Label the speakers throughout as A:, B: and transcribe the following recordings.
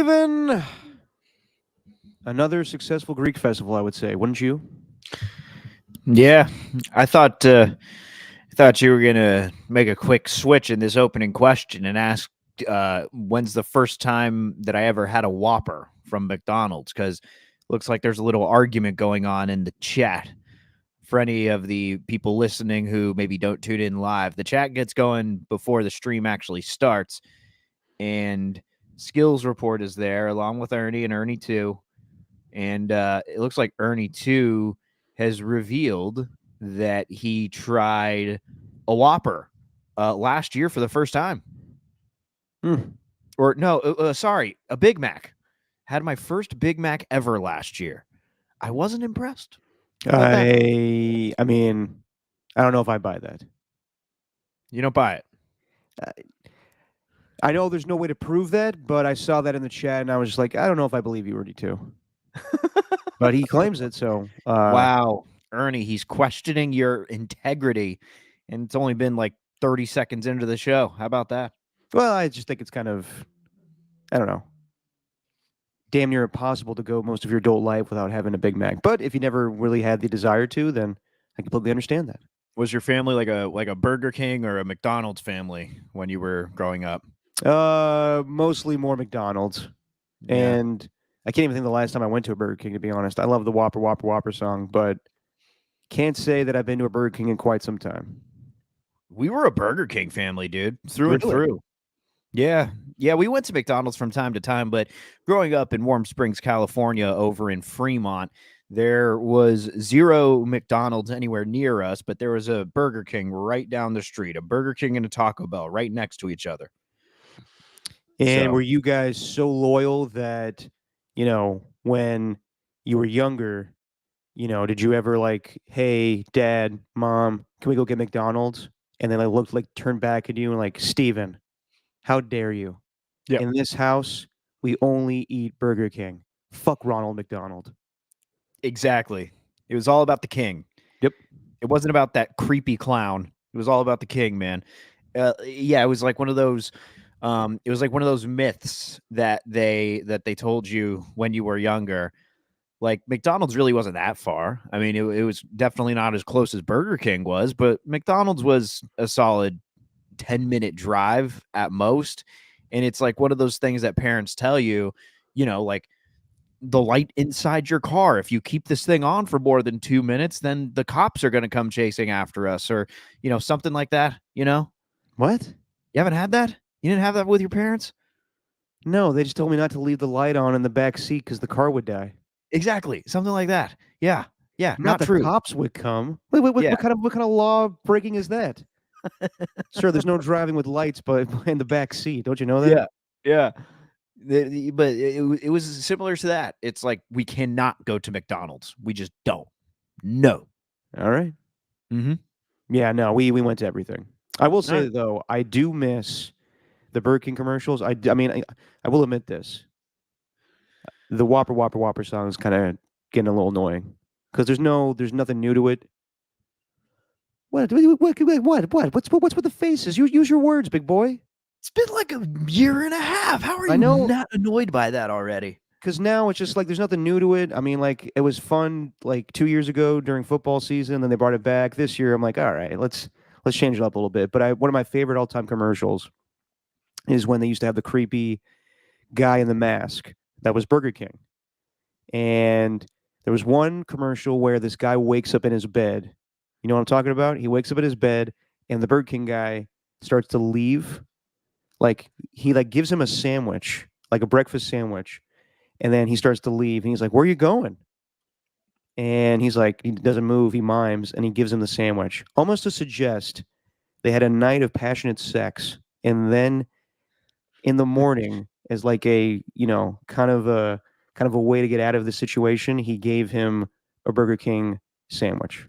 A: Steven! Another successful Greek festival, I would say, wouldn't you?
B: Yeah, I thought you were gonna make a quick switch in this opening question and ask, when's the first time that I ever had a Whopper from McDonald's? Because looks like there's a little argument going on in the chat. For any of the people listening who maybe don't tune in live, the chat gets going before the stream actually starts, and Skills Report is there along with Ernie and Ernie 2. And it looks like Ernie 2 has revealed that he tried a Whopper last year for the first time. Or no, sorry, a Big Mac. Had my first Big Mac ever last year. I wasn't impressed. How about that?
A: I mean, I don't know if I buy that.
B: You don't buy it.
A: I know there's no way to prove that, but I saw that in the chat and I was just like, I don't know if I believe you, Ernie, too. But he claims it, so.
B: Wow. Ernie, he's questioning your integrity, and it's only been like 30 seconds into the show. How about that?
A: Well, I just think it's kind of, I don't know, damn near impossible to go most of your adult life without having a Big Mac. But if you never really had the desire to, then I completely understand that.
B: Was your family like a Burger King or a McDonald's family when you were growing up?
A: Mostly more McDonald's.
B: Yeah.
A: And I can't even think the last time I went to a Burger King, to be honest. I love the Whopper, Whopper, Whopper song, but can't say that I've been to a Burger King in quite some time.
B: We were a Burger King family, dude, through and
A: Really?
B: through. Yeah. Yeah, we went to McDonald's from time to time, but growing up in Warm Springs, California, over in Fremont, there was zero McDonald's anywhere near us, but there was a Burger King right down the street, a Burger King and a Taco Bell right next to each other.
A: And
B: So-
A: were you guys so loyal that, when you were younger, did you ever like, hey, Dad, Mom, can we go get McDonald's? And then I looked like turned back at you and like, Steven, how dare you?
B: Yep.
A: In this house, we only eat Burger King. Fuck Ronald McDonald.
B: Exactly. It was all about the king.
A: Yep.
B: It wasn't about that creepy clown. It was all about the king, man. Yeah, it was like one of those it was like one of those myths that they told you when you were younger. Like McDonald's really wasn't that far. I mean, it was definitely not as close as Burger King was, but McDonald's was a solid 10-minute drive at most. And it's like one of those things that parents tell you, like the light inside your car. If you keep this thing on for more than 2 minutes, then the cops are going to come chasing after us, or, something like that,
A: What?
B: You haven't had that? You didn't have that with your parents?
A: No, they just told me not to leave the light on in the back seat because the car would die.
B: Exactly. Something like that. Yeah. Yeah.
A: Not the
B: true.
A: cops would come. Wait,
B: Yeah.
A: what kind of law breaking is that? Sir, there's no driving with lights, but in the back seat. Don't you know that?
B: Yeah. But it was similar to that. It's like we cannot go to McDonald's. We just don't. No.
A: All right.
B: Mm-hmm.
A: Yeah, no, we went to everything. I will say,
B: right.
A: though, I do miss the Burger King commercials. I mean, I will admit this. The Whopper, Whopper, Whopper song is kind of getting a little annoying because there's nothing new to it. What? What's with the faces? Use your words, big boy.
B: It's been like a year and a half. How are you not annoyed by that already?
A: Because now it's just like there's nothing new to it. I mean, like it was fun like 2 years ago during football season. Then they brought it back this year. I'm like, all right, let's change it up a little bit. But one of my favorite all-time commercials is when they used to have the creepy guy in the mask that was Burger King, and there was one commercial where this guy wakes up in his bed. You know what I'm talking about? He wakes up in his bed, and the Burger King guy starts to leave. Like he gives him a sandwich, like a breakfast sandwich. And then he starts to leave, and he's like, "Where are you going?" And he's like, he doesn't move, he mimes, and he gives him the sandwich, almost to suggest they had a night of passionate sex, and then in the morning, as like a kind of a way to get out of the situation, he gave him a Burger King sandwich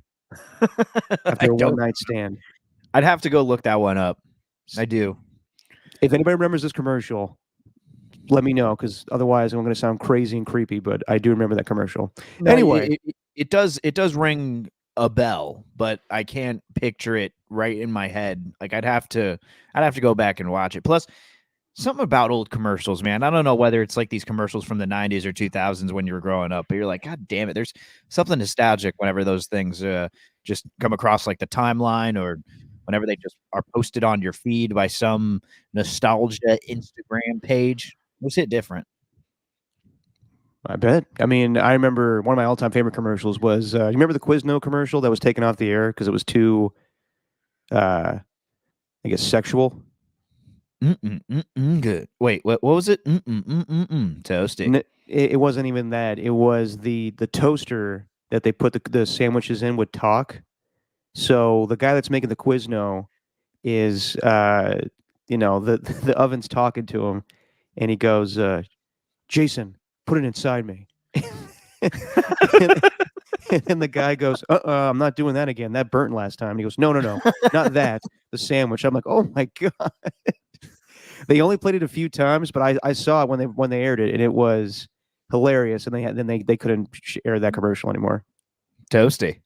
A: after a one-night stand.
B: I'd have to go look that one up. I do.
A: If anybody remembers this commercial, let me know, because otherwise I'm going to sound crazy and creepy, but I do remember that commercial.
B: No,
A: anyway,
B: it does ring a bell, but I can't picture it right in my head. Like I'd have to go back and watch it. Plus, Something about old commercials, man. I don't know whether it's like these commercials from the 90s or 2000s when you were growing up, but you're like, God damn it. There's something nostalgic whenever those things just come across like the timeline or whenever they just are posted on your feed by some nostalgia Instagram page. It's hit different.
A: I bet. I mean, I remember one of my all-time favorite commercials was you remember the Quizno commercial that was taken off the air because it was too, uh, I guess, sexual.
B: Good. Wait, what was it? Toasty.
A: It wasn't even that. It was the toaster that they put the sandwiches in would talk. So the guy that's making the Quizno is, the the oven's talking to him, and he goes, "Jason, put it inside me." and, and then the guy goes, I'm not doing that again. That burnt last time. And he goes, no, no, no, not that. The sandwich. I'm like, oh my god. They only played it a few times, but I saw it when they aired it, and it was hilarious. And they couldn't air that commercial anymore.
B: Toasty.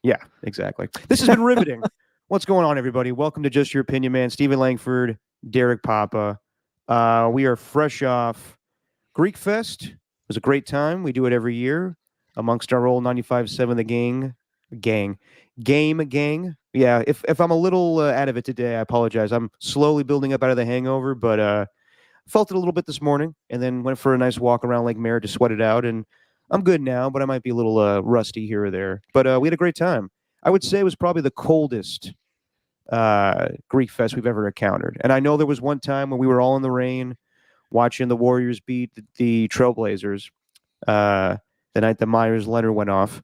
A: Yeah, exactly. This has been riveting. What's going on, everybody? Welcome to Just Your Opinion, man. Stephen Langford, Derek Papa. We are fresh off Greek Fest. It was a great time. We do it every year amongst our old 95.7 The Gang. Yeah, if I'm a little out of it today, I apologize. I'm slowly building up out of the hangover, but felt it a little bit this morning, and then went for a nice walk around Lake Merritt to sweat it out. And I'm good now, but I might be a little rusty here or there. But we had a great time. I would say it was probably the coldest Greek Fest we've ever encountered. And I know there was one time when we were all in the rain watching the Warriors beat the Trailblazers the night that Myers Leonard went off.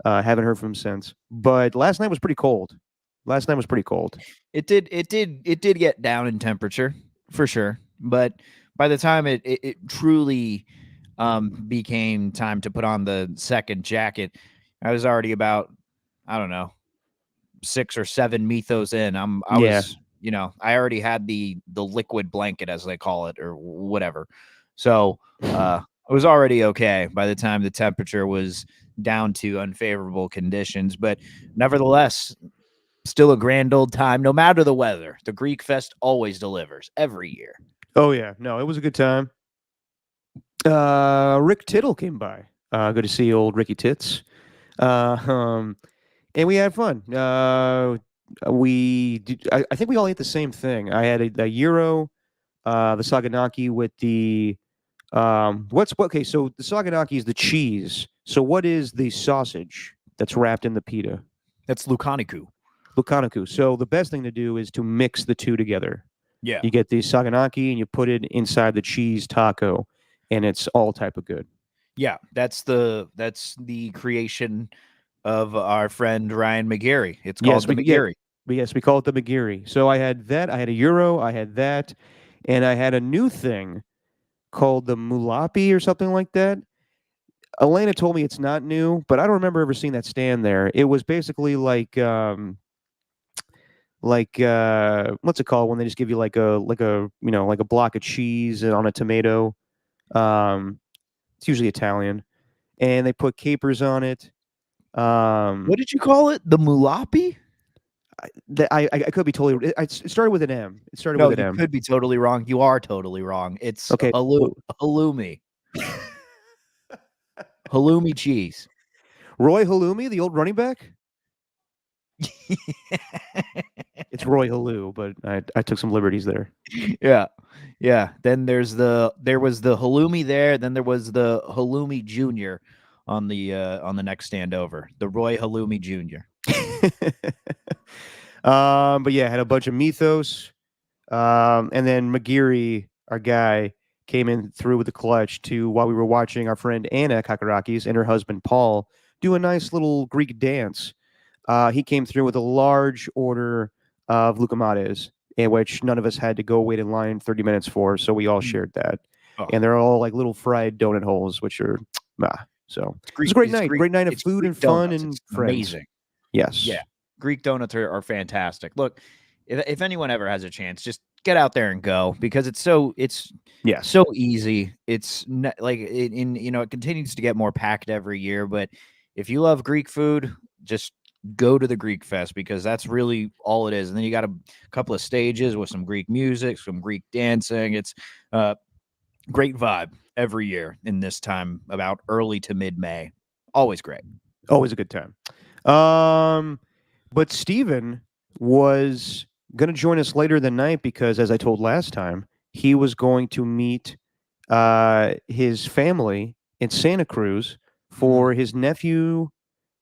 A: Haven't heard from him since. But last night was pretty cold.
B: It did get down in temperature for sure, but by the time it truly became time to put on the second jacket, I was already about, I don't know, 6 or 7 mythos in. I
A: Yeah.
B: was, I already had the liquid blanket, as they call it, or whatever. So it was already okay by the time the temperature was down to unfavorable conditions. But nevertheless, still a grand old time, no matter the weather. The Greek Fest always delivers every year.
A: Oh yeah, no, it was a good time. Rick Tittle came by. Good to see old Ricky Tits. And we had fun. I think we all ate the same thing. I had a gyro, the saganaki with the okay, so the saganaki is the cheese. So what is the sausage that's wrapped in the pita?
B: That's Lukaniku.
A: So the best thing to do is to mix the two together.
B: Yeah.
A: You get the saganaki and you put it inside the cheese taco, and it's all type of good.
B: Yeah, that's the creation of our friend Ryan McGarry. It's called the McGarry.
A: Yes, we call it the McGarry. So I had that. I had a gyro. I had that, and I had a new thing called the mulapi or something like that. Elena told me it's not new, but I don't remember ever seeing that stand there. It was basically like what's it called when they just give you like a block of cheese on a tomato. It's usually Italian, and they put capers on it.
B: What did you call it? The mulapi?
A: I could be totally. It started with an M. It started with an M.
B: You could be totally wrong. You are totally wrong. It's
A: okay.
B: Halloumi. Halloumi cheese.
A: Roy Halloumi, the old running back. It's Roy Halou, but I took some liberties there.
B: Yeah. Then there was the Halloumi there. Then there was the Halloumi Jr. on the next stand over. The Roy Halloumi Jr.
A: But yeah, had a bunch of mythos. And then McGeary, our guy, came in through with the clutch to while we were watching our friend Anna Kakarakis and her husband Paul do a nice little Greek dance. He came through with a large order of Lucamates, in which none of us had to go wait in line 30 minutes for, so we all shared that. Oh. And they're all like little fried donut holes, which are so it's a great night. Great night of food and fun and friends.
B: Amazing.
A: Yes.
B: Yeah. Greek donuts are fantastic. Look, if anyone ever has a chance, just get out there and go, because it's so easy. It's like it continues to get more packed every year. But if you love Greek food, just go to the Greek Fest because that's really all it is. And then you got a couple of stages with some Greek music, some Greek dancing. It's great vibe every year in this time, about early to mid May. Always great.
A: Always a good time. But Steven was going to join us later the night because, as I told last time, he was going to meet his family in Santa Cruz for his nephew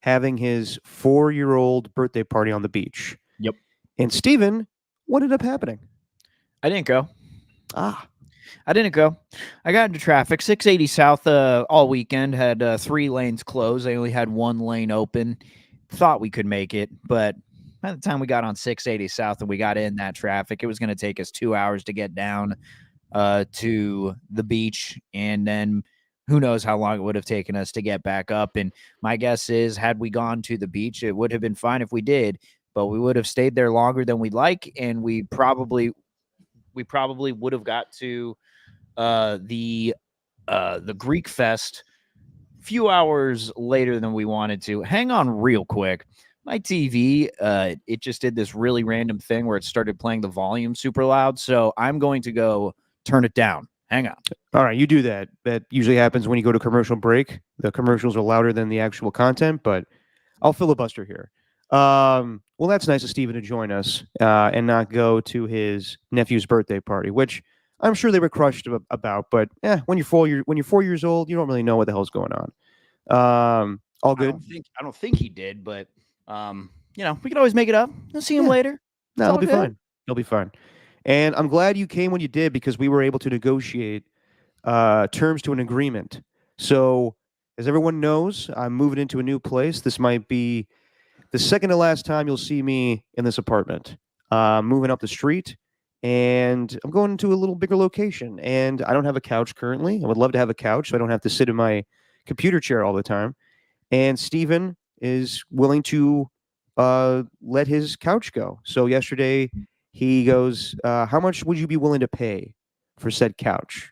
A: having his 4-year-old birthday party on the beach.
B: Yep.
A: And Steven, what ended up happening?
B: I didn't go.
A: Ah,
B: I didn't go. I got into traffic. 680 South all weekend had 3 lanes closed. I only had 1 lane open. Thought we could make it, but by the time we got on 680 South and we got in that traffic, it was going to take us 2 hours to get down to the beach, and then who knows how long it would have taken us to get back up. And my guess is, had we gone to the beach, it would have been fine if we did, but we would have stayed there longer than we'd like, and we probably would have got to the Greek Fest a few hours later than we wanted to. Hang on real quick. My TV, it just did this really random thing where it started playing the volume super loud. So I'm going to go turn it down. Hang on.
A: all right, you do that. That usually happens when you go to commercial break. The commercials are louder than the actual content, but I'll filibuster here. Well, that's nice of Steven to join us and not go to his nephew's birthday party, which I'm sure they were crushed about. But when you're 4 years old, you don't really know what the hell's going on. All good.
B: I don't think he did, but we can always make it up. I'll see him later.
A: No, he'll be fine. He'll be fine. And I'm glad you came when you did because we were able to negotiate terms to an agreement. So, as everyone knows, I'm moving into a new place. This might be the second to last time you'll see me in this apartment. Moving up the street, and I'm going to a little bigger location. And I don't have a couch currently. I would love to have a couch so I don't have to sit in my computer chair all the time. And Steven is willing to let his couch go. So yesterday he goes, how much would you be willing to pay for said couch?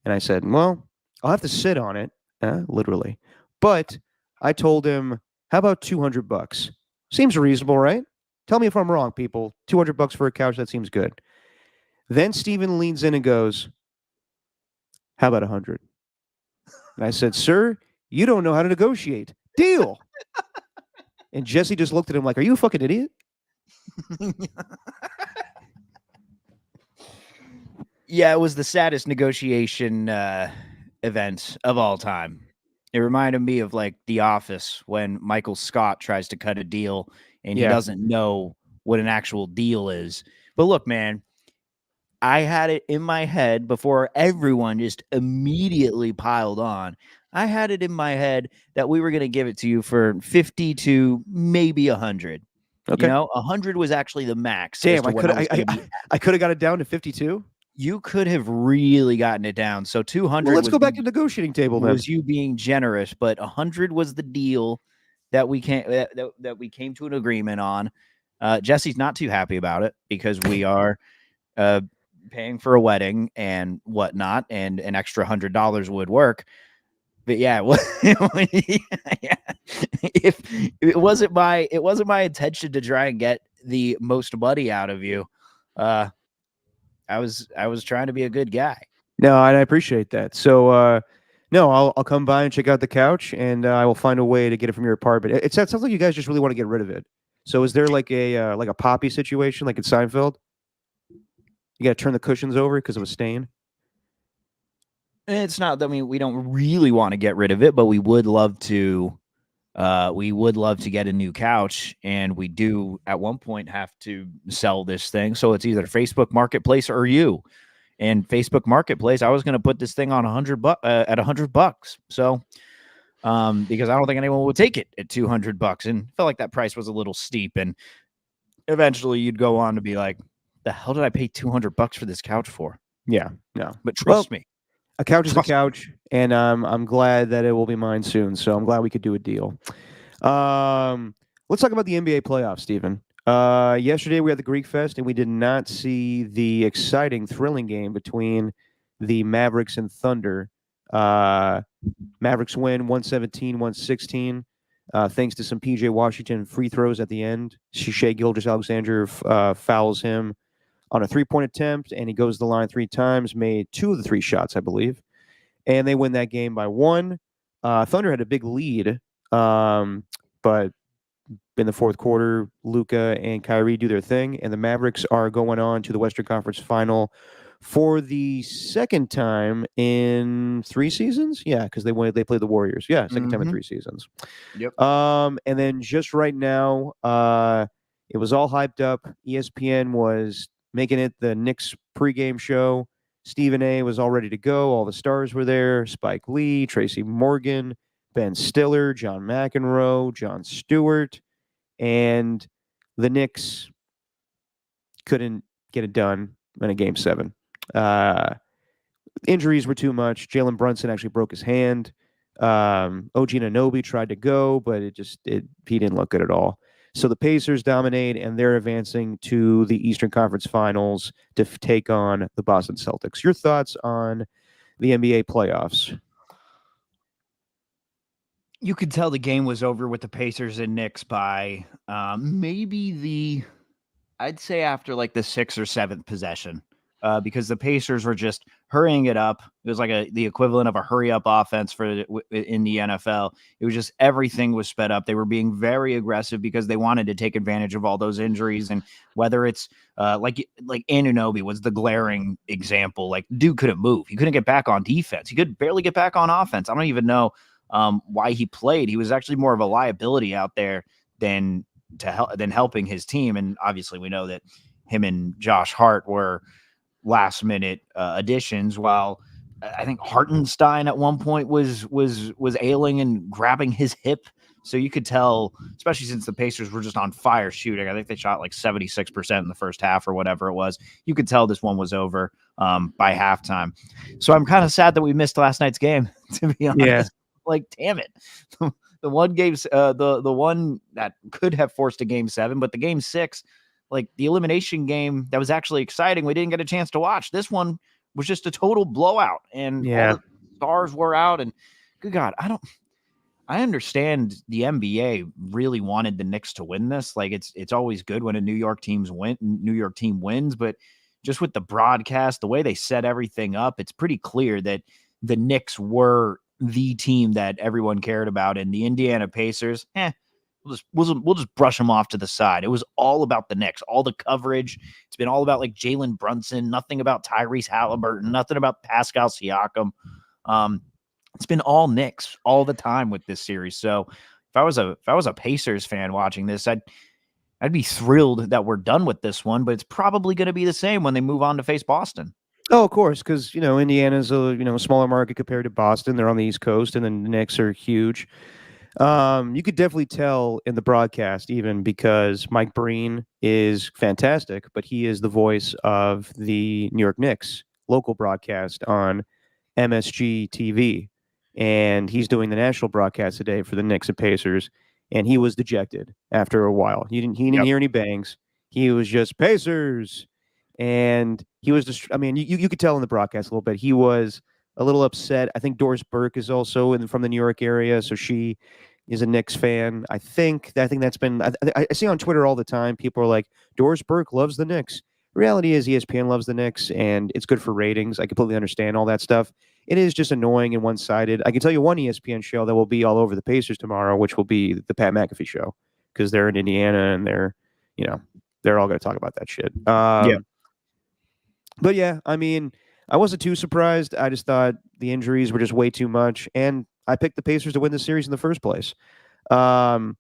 A: And I said, well, I'll have to sit on it, literally. But I told him, how about $200? Seems reasonable, right? Tell me if I'm wrong, people. $200 for a couch, that seems good. Then Steven leans in and goes, how about 100? And I said, sir, you don't know how to negotiate. Deal. And Jesse just looked at him like, are you a fucking idiot?
B: Yeah, it was the saddest negotiation event of all time. It reminded me of like The Office when Michael Scott tries to cut a deal and he doesn't know what an actual deal is. But look, man, I had it in my head before everyone just immediately piled on. I had it in my head that we were going to give it to you for 50 to maybe 100.
A: Okay.
B: 100 was actually the max.
A: Damn, I could have got it down to 52.
B: You could have really gotten it down. So 200.
A: Well, let's go back to the negotiating table then.
B: Was you being generous, but 100 was the deal that we came to an agreement on. Jesse's not too happy about it because we are paying for a wedding and whatnot, and an extra $100 would work. But yeah, if it wasn't my intention to try and get the most money out of you, I was trying to be a good guy.
A: No, I appreciate that. So, no, I'll come by and check out the couch, and I will find a way to get it from your apartment. It sounds like you guys just really want to get rid of it. So, is there like a Poppy situation, like in Seinfeld? You got to turn the cushions over because of a stain.
B: It's not. I mean, we don't really want to get rid of it, but we would love to. We would love to get a new couch, and we do at one point have to sell this thing. So it's either Facebook Marketplace or you. And Facebook Marketplace, I was going to put this thing on $100 at $100. So, because I don't think anyone would take it at $200, and felt like that price was a little steep. And eventually, you'd go on to be like, "The hell did I pay $200 for this couch for?"
A: Yeah, no.
B: But trust me,
A: a couch is a couch, and I'm glad that it will be mine soon. So I'm glad we could do a deal. Let's talk about the NBA playoffs, Stephen. Yesterday we had the Greek Fest, and we did not see the exciting, thrilling game between the Mavericks and Thunder. Mavericks win 117-116. thanks to some PJ Washington free throws at the end. Shea Gilgeous-Alexander fouls him on a 3-point attempt, and he goes to the line 3 times, made 2 of the 3 shots, I believe, and they win that game by 1. Thunder had a big lead, but in the fourth quarter, Luka and Kyrie do their thing, and the Mavericks are going on to the Western Conference Final for the second time in 3 seasons. Yeah, because they played the Warriors. Yeah, second time in 3 seasons.
B: Yep.
A: And then just right now, it was all hyped up. ESPN was making it the Knicks pregame show. Stephen A was all ready to go. All the stars were there. Spike Lee, Tracy Morgan, Ben Stiller, John McEnroe, Jon Stewart, and the Knicks couldn't get it done in a game 7. Injuries were too much. Jalen Brunson actually broke his hand. OG Anunoby tried to go, but he didn't look good at all. So the Pacers dominate, and they're advancing to the Eastern Conference Finals to take on the Boston Celtics. Your thoughts on the NBA playoffs?
B: You could tell the game was over with the Pacers and Knicks by I'd say after like the 6th or 7th possession, because the Pacers were just hurrying it up. It was like the equivalent of a hurry up offense in the NFL. It was just everything was sped up. They were being very aggressive because they wanted to take advantage of all those injuries. And whether it's like Anunoby was the glaring example. Like, dude couldn't move. He couldn't get back on defense. He could barely get back on offense. I don't even know why he played. He was actually more of a liability out there than helping his team. And obviously we know that him and Josh Hart were last minute additions, while I think Hartenstein at one point was ailing and grabbing his hip. So you could tell, especially since the Pacers were just on fire shooting. I think they shot like 76% in the first half or whatever it was. You could tell this one was over by halftime. So I'm kind of sad that we missed last night's game, to be honest.
A: Yeah.
B: Like, damn it. The one the one that could have forced a game 7, but the game 6, like the elimination game that was actually exciting, we didn't get a chance to watch. This one was just a total blowout, and all the stars were out. And good God, I understand the NBA really wanted the Knicks to win this. Like, it's always good when a New York team wins, but just with the broadcast, the way they set everything up, it's pretty clear that the Knicks were the team that everyone cared about, and the Indiana Pacers, we'll just brush them off to the side. It was all about the Knicks, all the coverage. It's been all about like Jalen Brunson, nothing about Tyrese Halliburton, nothing about Pascal Siakam. It's been all Knicks all the time with this series. So if I was a Pacers fan watching this, I'd be thrilled that we're done with this one, but it's probably going to be the same when they move on to face Boston.
A: Oh, of course, because Indiana's a smaller market compared to Boston. They're on the East Coast, and then the Knicks are huge. You could definitely tell in the broadcast, even because Mike Breen is fantastic, but he is the voice of the New York Knicks local broadcast on MSG TV, and he's doing the national broadcast today for the Knicks and Pacers, and he was dejected after a while. He didn't hear any bangs. He was just Pacers. And he was just, I mean, you could tell in the broadcast a little bit. He was a little upset. I think Doris Burke is also from the New York area, so she is a Knicks fan. I think that's been, I see on Twitter all the time, people are like, Doris Burke loves the Knicks. The reality is ESPN loves the Knicks, and it's good for ratings. I completely understand all that stuff. It is just annoying and one-sided. I can tell you one ESPN show that will be all over the Pacers tomorrow, which will be the Pat McAfee show, because they're in Indiana, and they're all going to talk about that shit. But yeah, I mean, I wasn't too surprised. I just thought the injuries were just way too much, and I picked the Pacers to win the series in the first place.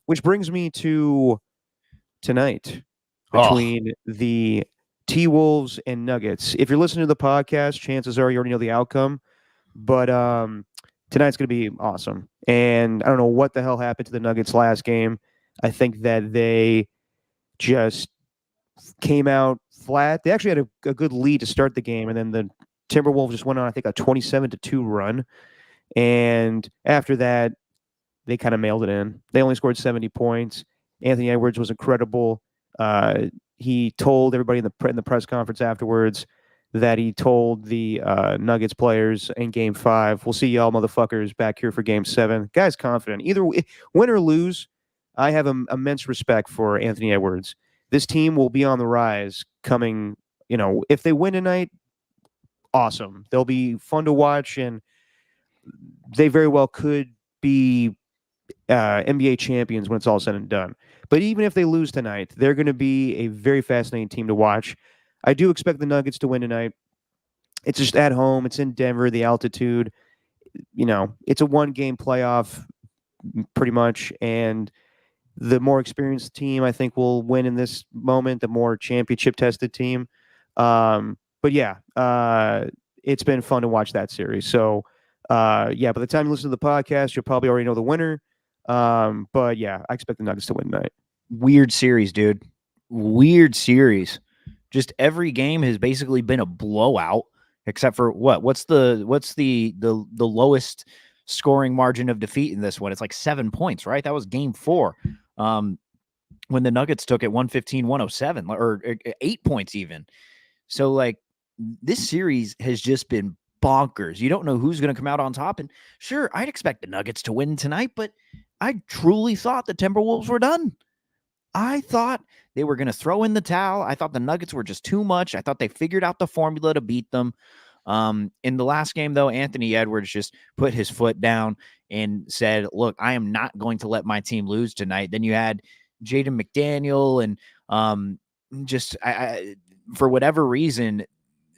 A: Which brings me to tonight between the T-Wolves and Nuggets. If you're listening to the podcast, chances are you already know the outcome, but tonight's going to be awesome. And I don't know what the hell happened to the Nuggets last game. I think that they just came out flat. They actually had a good lead to start the game, and then the Timberwolves just went on, I think, a 27-2 run. And after that, they kind of mailed it in. They only scored 70 points. Anthony Edwards was incredible. He told everybody in the press conference afterwards that he told the Nuggets players in Game 5, "We'll see y'all motherfuckers back here for Game 7." Guy's confident. Either win or lose, I have immense respect for Anthony Edwards. This team will be on the rise coming. If they win tonight, awesome. They'll be fun to watch, and they very well could be NBA champions when it's all said and done. But even if they lose tonight, they're going to be a very fascinating team to watch. I do expect the Nuggets to win tonight. It's just at home. It's in Denver. The altitude. It's a one-game playoff, pretty much, and the more experienced team, I think, will win in this moment. The more championship-tested team. But yeah, it's been fun to watch that series. So, yeah, by the time you listen to the podcast, you'll probably already know the winner. But yeah, I expect the Nuggets to win tonight.
B: Weird series, dude. Weird series. Just every game has basically been a blowout, except for what? What's the lowest scoring margin of defeat in this one? It's like 7 points, right? That was Game 4. When the Nuggets took it 115-107, or 8 points even. So like this series has just been bonkers. You don't know who's going to come out on top. And sure, I'd expect the Nuggets to win tonight, but I truly thought the Timberwolves were done. I thought they were going to throw in the towel. I thought the Nuggets were just too much. I thought they figured out the formula to beat them. In the last game, though, Anthony Edwards just put his foot down and said, look, I am not going to let my team lose tonight. Then you had Jaden McDaniel and for whatever reason,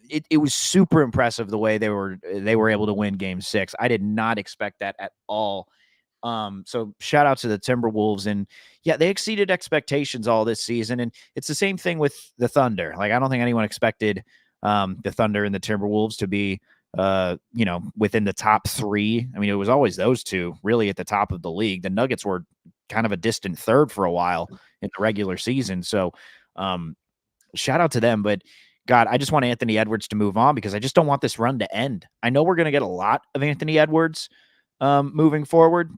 B: it was super impressive the way they were able to win Game 6. I did not expect that at all. So shout out to the Timberwolves, and yeah, they exceeded expectations all this season. And it's the same thing with the Thunder. Like, I don't think anyone expected the Thunder and the Timberwolves to be within the top 3. I mean, it was always those two really at the top of the league. The Nuggets were kind of a distant third for a while in the regular season. So shout out to them. But God, I just want Anthony Edwards to move on because I just don't want this run to end. I know we're going to get a lot of Anthony Edwards moving forward,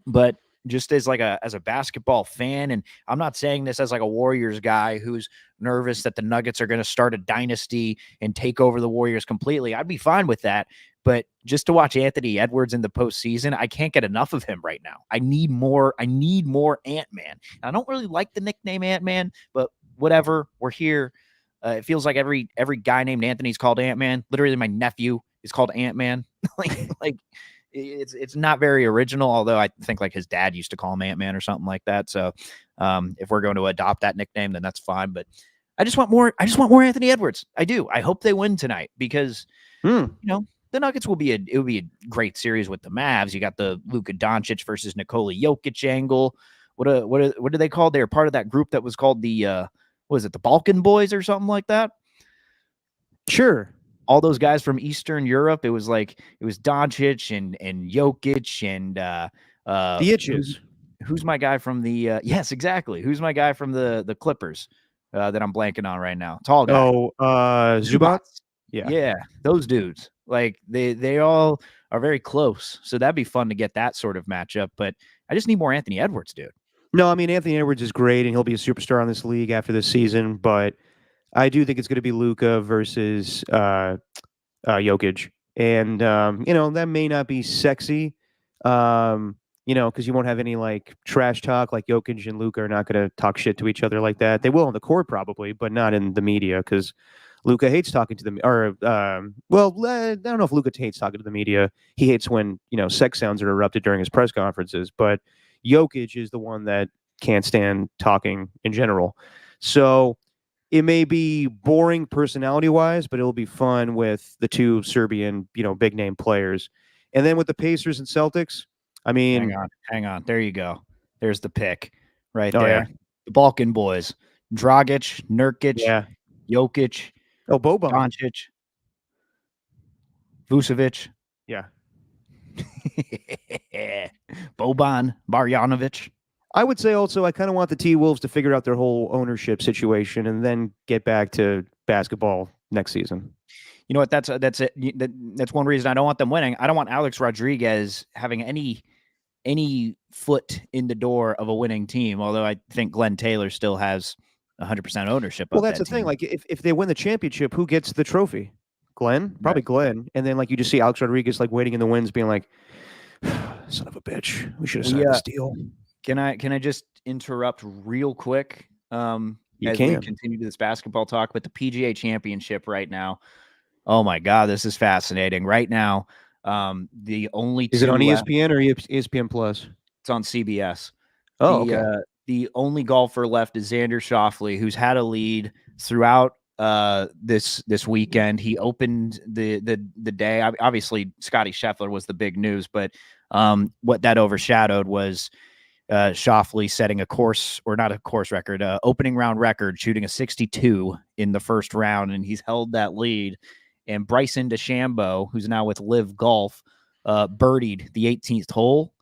B: but just as a basketball fan, and I'm not saying this as like a Warriors guy who's nervous that the Nuggets are going to start a dynasty and take over the Warriors completely. I'd be fine with that. But just to watch Anthony Edwards in the postseason, I can't get enough of him right now. I need more Ant-Man. I don't really like the nickname Ant-Man, but whatever. We're here. It feels like every guy named Anthony's called Ant-Man. Literally, my nephew is called Ant-Man. like it's not very original, although I think like his dad used to call him Ant-Man or something like that. So if we're going to adopt that nickname, then that's fine. But I just want more Anthony Edwards. I do. I hope they win tonight because the Nuggets will be a great series with the Mavs. You got the Luka Doncic versus Nikola Jokic angle. What do they call? They're part of that group that was called the the Balkan Boys or something like that.
A: Sure.
B: All those guys from Eastern Europe. It was Doncic and Jokic and
A: the Itches.
B: Who's my guy from the yes, exactly. Who's my guy from the Clippers that I'm blanking on right now? Tall guy.
A: Oh, Zubac.
B: Yeah, those dudes. Like they all are very close. So that'd be fun to get that sort of matchup. But I just need more Anthony Edwards, dude.
A: No, I mean, Anthony Edwards is great, and he'll be a superstar on this league after this season. But I do think it's going to be Luka versus Jokic, and that may not be sexy, because you won't have any like trash talk. Like Jokic and Luka are not going to talk shit to each other like that. They will on the court probably, but not in the media because Luka hates talking to them. Or I don't know if Luka hates talking to the media. He hates when sex sounds are erupted during his press conferences. But Jokic is the one that can't stand talking in general. So it may be boring personality-wise, but it'll be fun with the two Serbian, big name players. And then with the Pacers and Celtics, I mean,
B: hang on. There you go. There's the pick right
A: there.
B: Yeah. The Balkan Boys: Dragic, Nurkic, Jokic,
A: Boban,
B: Doncic, Vucevic.
A: Yeah.
B: Boban Marjanovic.
A: I would say also I kind of want the T-Wolves to figure out their whole ownership situation and then get back to basketball next season.
B: You know what? That's it. That's one reason I don't want them winning. I don't want Alex Rodriguez having any foot in the door of a winning team. Although I think Glenn Taylor still has 100% ownership.
A: Well, that's the thing. Like if they win the championship, who gets the trophy? Glenn, probably Glenn, and then like you just see Alex Rodriguez like waiting in the wings, being like, "Son of a bitch, we should have signed this deal."
B: Can I just interrupt real quick?
A: You
B: As we
A: can.
B: continue this basketball talk with the PGA Championship right now. Oh my God, this is fascinating. Right now, the only
A: Is it on
B: two left.
A: ESPN or ESPN Plus?
B: It's on CBS.
A: Oh, okay.
B: The only golfer left is Xander Schauffele, who's had a lead throughout this weekend. He opened the day. Obviously, Scottie Scheffler was the big news, but what that overshadowed was Schauffele setting a course, or not a course record, opening round record, shooting a 62 in the first round, and he's held that lead. And Bryson DeChambeau, who's now with Live Golf, birdied the 18th hole.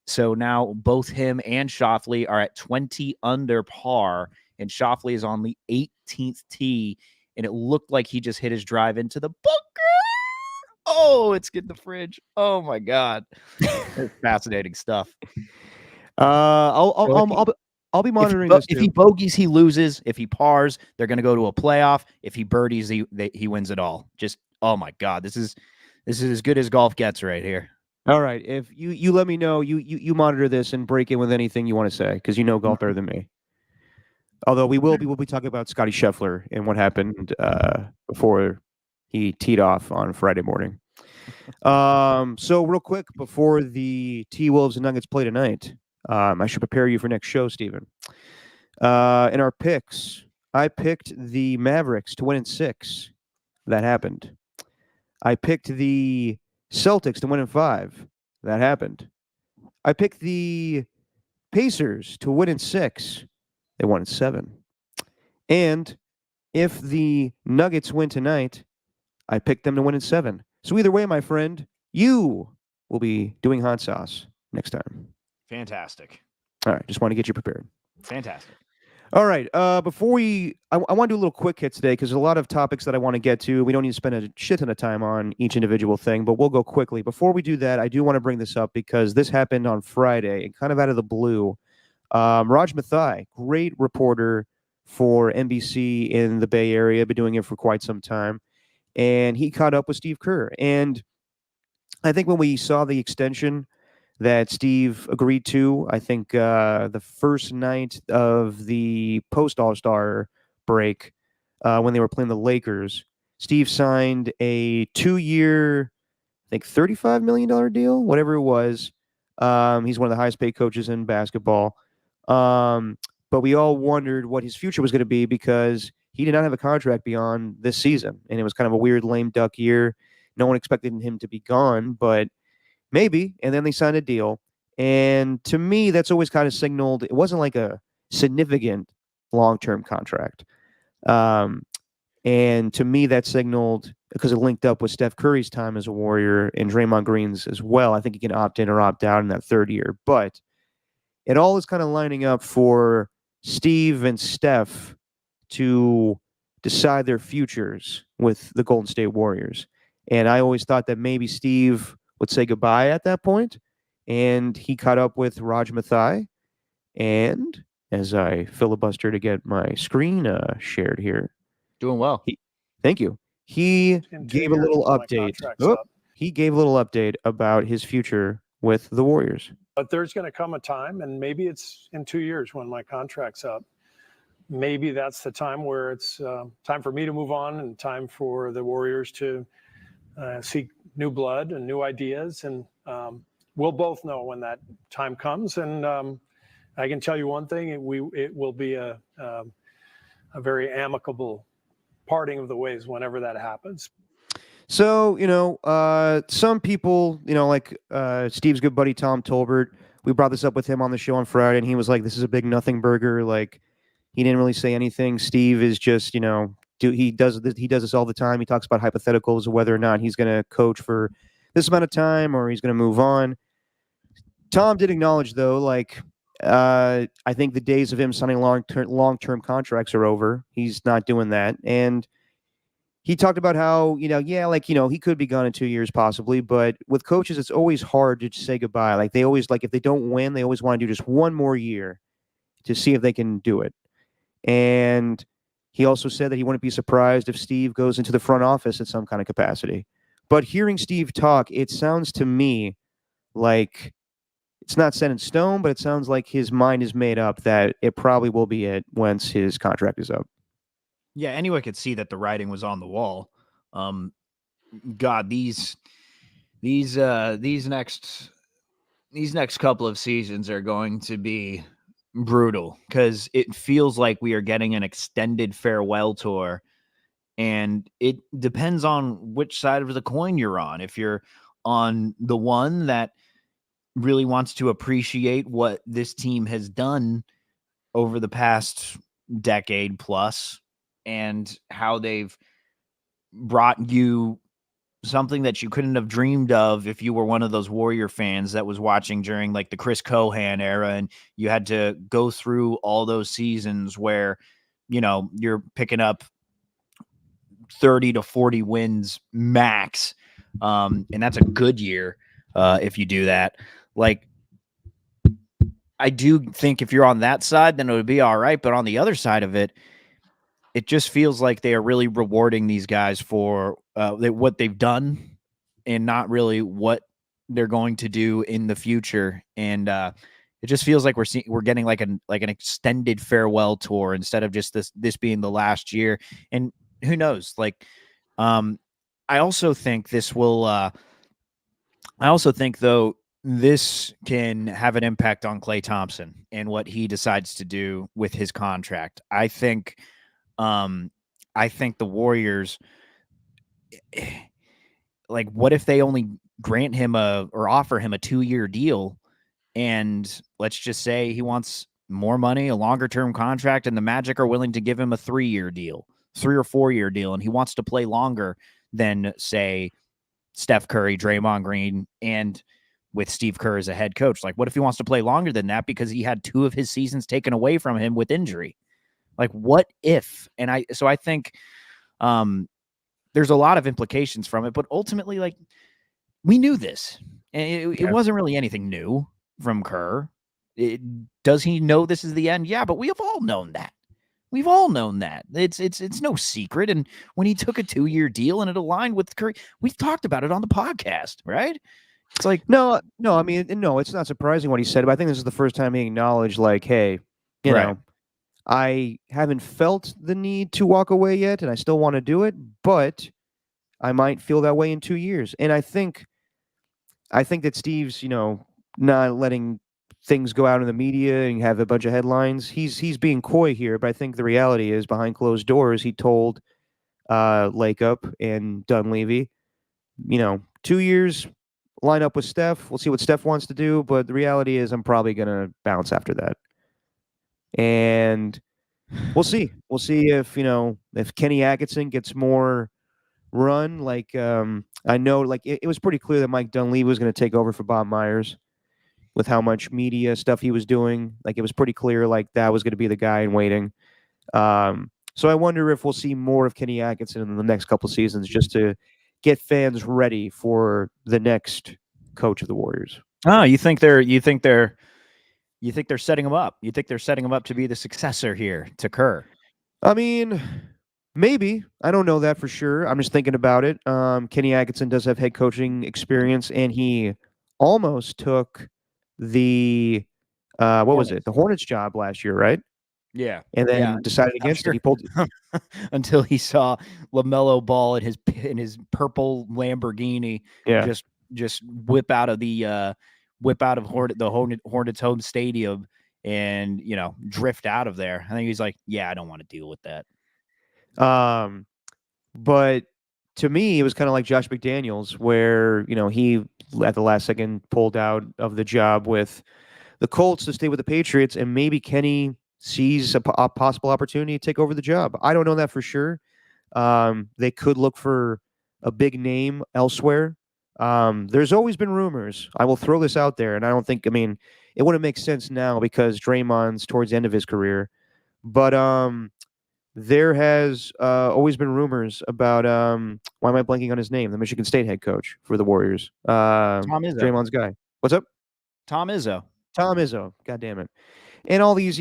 B: So now both him and Schauffele are at 20 under par, and Schauffele is on the 18th tee, and it looked like he just hit his drive into the bunker. Oh, it's getting the fridge. Oh my God, it's fascinating stuff.
A: I'll be monitoring this.
B: If he bogeys, he loses. If he pars, they're going to go to a playoff. If he birdies, he wins it all. Just, oh my God, this is as good as golf gets right here.
A: All right, if you let me know, you monitor this and break in with anything you want to say, because you know golf better than me. Although we'll be talking about Scottie Scheffler and what happened before he teed off on Friday morning. So real quick before the T-Wolves and Nuggets play tonight, I should prepare you for next show, Steven. In our picks, I picked the Mavericks to win in 6. That happened. I picked the Celtics to win in 5. That happened. I picked the Pacers to win in 6. They won in 7. And if the Nuggets win tonight, I picked them to win in 7. So either way, my friend, you will be doing hot sauce next time.
B: Fantastic.
A: All right, just want to get you prepared.
B: Fantastic.
A: All right, before I want to do a little quick hit today because there's a lot of topics that I want to get to. We don't need to spend a shit ton of time on each individual thing, but we'll go quickly. Before we do that, I do want to bring this up because this happened on Friday and kind of out of the blue. Raj Mathai, great reporter for NBC in the Bay Area, been doing it for quite some time, and he caught up with Steve Kerr. And I think when we saw the extension that Steve agreed to, I think the first night of the post All-Star break, when they were playing the Lakers, Steve signed a 2-year, I think $35 million deal, whatever it was. He's one of the highest paid coaches in basketball. But we all wondered what his future was going to be because he did not have a contract beyond this season. And it was kind of a weird lame duck year. No one expected him to be gone, but maybe. And then they signed a deal. And to me, that's always kind of signaled it wasn't like a significant long-term contract. And to me, that signaled, because it linked up with Steph Curry's time as a Warrior and Draymond Green's as well. I think he can opt in or opt out in that third year. But it all is kind of lining up for Steve and Steph to decide their futures with the Golden State Warriors. And I always thought that maybe Steve would say goodbye at that point. And he caught up with Raj Mathai. And as I filibuster to get my screen shared here.
B: Doing well.
A: Thank you. He gave a little update. He gave a little update about his future with the Warriors.
C: But there's going to come a time, and maybe it's in 2 years when my contract's up. Maybe that's the time where it's time for me to move on and time for the Warriors to seek new blood and new ideas. And we'll both know when that time comes. And I can tell you one thing, it will be a very amicable parting of the ways whenever that happens.
A: So, some people, like Steve's good buddy, Tom Tolbert, we brought this up with him on the show on Friday, and he was like, this is a big nothing burger. Like, he didn't really say anything. Steve is just, he does this all the time. He talks about hypotheticals of whether or not he's going to coach for this amount of time or he's going to move on. Tom did acknowledge, though, like, I think the days of him signing long-term contracts are over. He's not doing that. And he talked about how, he could be gone in 2 years possibly, but with coaches, it's always hard to say goodbye. Like, they always, if they don't win, they always want to do just one more year to see if they can do it. And He also said that he wouldn't be surprised if Steve goes into the front office at some kind of capacity. But hearing Steve talk, it sounds to me like it's not set in stone, but it sounds like his mind is made up that it probably will be it once his contract is up.
B: Yeah, anyone could see that the writing was on the wall. God, these next couple of seasons are going to be brutal because it feels like we are getting an extended farewell tour, and it depends on which side of the coin you're on. If you're on the one that really wants to appreciate what this team has done over the past decade plus and how they've brought you something that you couldn't have dreamed of if you were one of those Warrior fans that was watching during like the Chris Cohan era, and you had to go through all those seasons where, you're picking up 30 to 40 wins max. And that's a good year if you do that. Like, I do think if you're on that side, then it would be all right. But on the other side of it, it just feels like they are really rewarding these guys for what they've done and not really what they're going to do in the future. And it just feels like we're getting like an extended farewell tour instead of just this being the last year. And who knows? Like, I also think this will. I also think though this can have an impact on Klay Thompson and what he decides to do with his contract. I think the Warriors, like, what if they only grant him or offer him a 2-year deal, and let's just say he wants more money, a longer term contract, and the Magic are willing to give him a 3-year deal, 3 or 4-year deal, and he wants to play longer than, say, Steph Curry, Draymond Green, and with Steve Kerr as a head coach. Like, what if he wants to play longer than that because he had 2 of his seasons taken away from him with injury? Like, what if? And I think there's a lot of implications from it, but ultimately, like, we knew this, and it wasn't really anything new from Kerr. Does he know this is the end? Yeah, but we have all known that. We've all known that. It's no secret. And when he took a 2-year deal and it aligned with Curry, we've talked about it on the podcast, right? It's like,
A: no, I mean, no, it's not surprising what he said, but I think this is the first time he acknowledged, like, hey, you know, I haven't felt the need to walk away yet, and I still want to do it, but I might feel that way in 2 years. And I think that Steve's, not letting things go out in the media and have a bunch of headlines. He's being coy here, but I think the reality is behind closed doors, he told Lakeup and Dunleavy, 2 years, line up with Steph. We'll see what Steph wants to do, but the reality is I'm probably going to bounce after that. And we'll see. We'll see if Kenny Atkinson gets more run. Like, I know, like, it was pretty clear that Mike Dunleavy was going to take over for Bob Myers with how much media stuff he was doing. Like, it was pretty clear, like, that was going to be the guy in waiting. So I wonder if we'll see more of Kenny Atkinson in the next couple seasons, just to get fans ready for the next coach of the Warriors.
B: Oh, you think they're setting him up? You think they're setting him up to be the successor here to Kerr?
A: I mean, maybe. I don't know that for sure. I'm just thinking about it. Kenny Atkinson does have head coaching experience, and he almost took the the Hornets job last year, right?
B: Yeah,
A: and then decided against it. He pulled
B: until he saw LaMelo Ball in his purple Lamborghini, just whip out of the Hornets home stadium and drift out of there. I think he's like, yeah, I don't want to deal with that.
A: But to me, it was kind of like Josh McDaniels, where he at the last second pulled out of the job with the Colts to stay with the Patriots, and maybe Kenny sees a possible opportunity to take over the job. I don't know that for sure. They could look for a big name elsewhere. There's always been rumors. I will throw this out there, and I don't think, it wouldn't make sense now because Draymond's towards the end of his career. But there has always been rumors about, why am I blanking on his name? The Michigan State head coach for the Warriors.
B: Tom Izzo.
A: Draymond's guy. What's up?
B: Tom Izzo.
A: God damn it. And all these,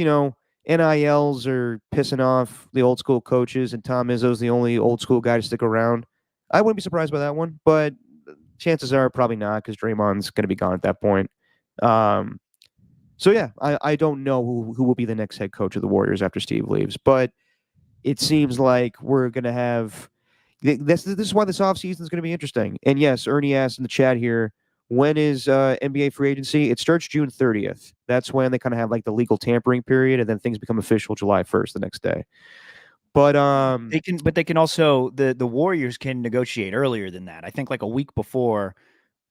A: NILs are pissing off the old school coaches, and Tom Izzo's the only old school guy to stick around. I wouldn't be surprised by that one, but chances are probably not because Draymond's going to be gone at that point. So yeah, I don't know who will be the next head coach of the Warriors after Steve leaves, but it seems like we're going to have this is why this offseason is going to be interesting. And yes, Ernie asked in the chat here, when is NBA free agency? It starts June 30th. That's when they kind of have like the legal tampering period, and then things become official July 1st, the next day. But
B: they can also the Warriors can negotiate earlier than that. I think like a week before.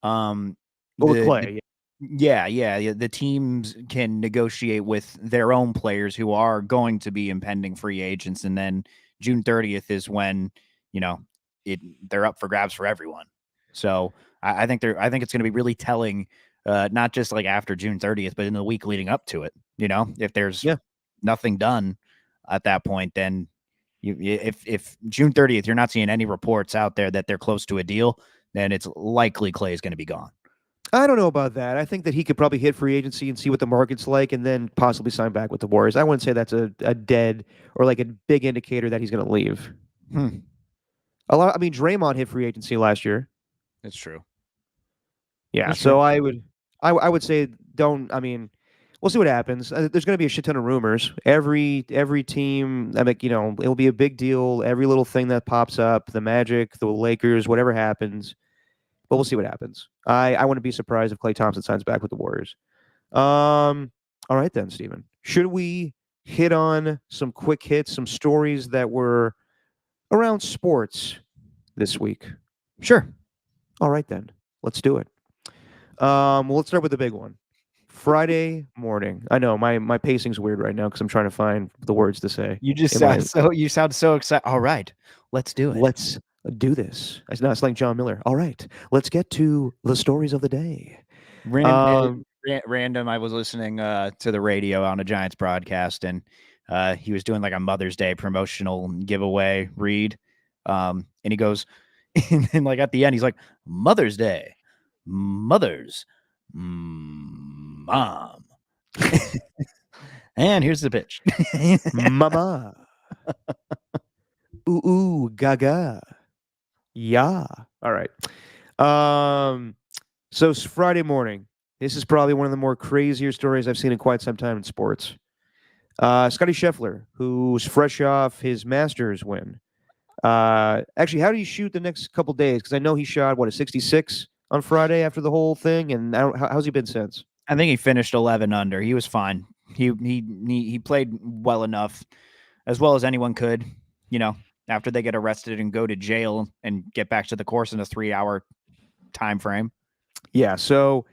A: With Clay,
B: The teams can negotiate with their own players who are going to be impending free agents, and then June 30th is when they're up for grabs for everyone. So I think it's going to be really telling, not just like after June 30th, but in the week leading up to it. If there's nothing done at that point, then if June 30th you're not seeing any reports out there that they're close to a deal, then it's likely Clay is going to be gone.
A: I don't know about that. I think that he could probably hit free agency and see what the market's like and then possibly sign back with the Warriors. I wouldn't say that's a dead or like a big indicator that he's going to leave. Draymond hit free agency last year.
B: That's true.
A: Yeah, that's so true. I would say don't. I mean, we'll see what happens. There's going to be a shit ton of rumors. Every team, it will be a big deal. Every little thing that pops up, the Magic, the Lakers, whatever happens. But we'll see what happens. I wouldn't be surprised if Klay Thompson signs back with the Warriors. All right then, Steven. Should we hit on some quick hits, some stories that were around sports this week?
B: Sure.
A: All right then. Let's do it. Let's start with the big one. Friday morning. I know my pacing's weird right now because I'm trying to find the words to say.
B: You sound so excited. All right, let's do it.
A: Let's do this. It's not like John Miller. All right, let's get to the stories of the day.
B: Random. I was listening to the radio on a Giants broadcast, and he was doing like a Mother's Day promotional giveaway read, and he goes, and then like at the end, he's like, "Mother's Day, mothers, mom." And here's the pitch.
A: Mama. Ooh, gaga. Yeah. All right. So it's Friday morning. This is probably one of the more crazier stories I've seen in quite some time in sports. Scottie Scheffler, who's fresh off his Masters win. Actually, how did he shoot the next couple days? Because I know he shot, a 66 on Friday after the whole thing, and how's he been since?
B: I think he finished 11 under. He was fine. He played well enough, as well as anyone could, after they get arrested and go to jail and get back to the course in a 3-hour time frame.
A: Yeah, so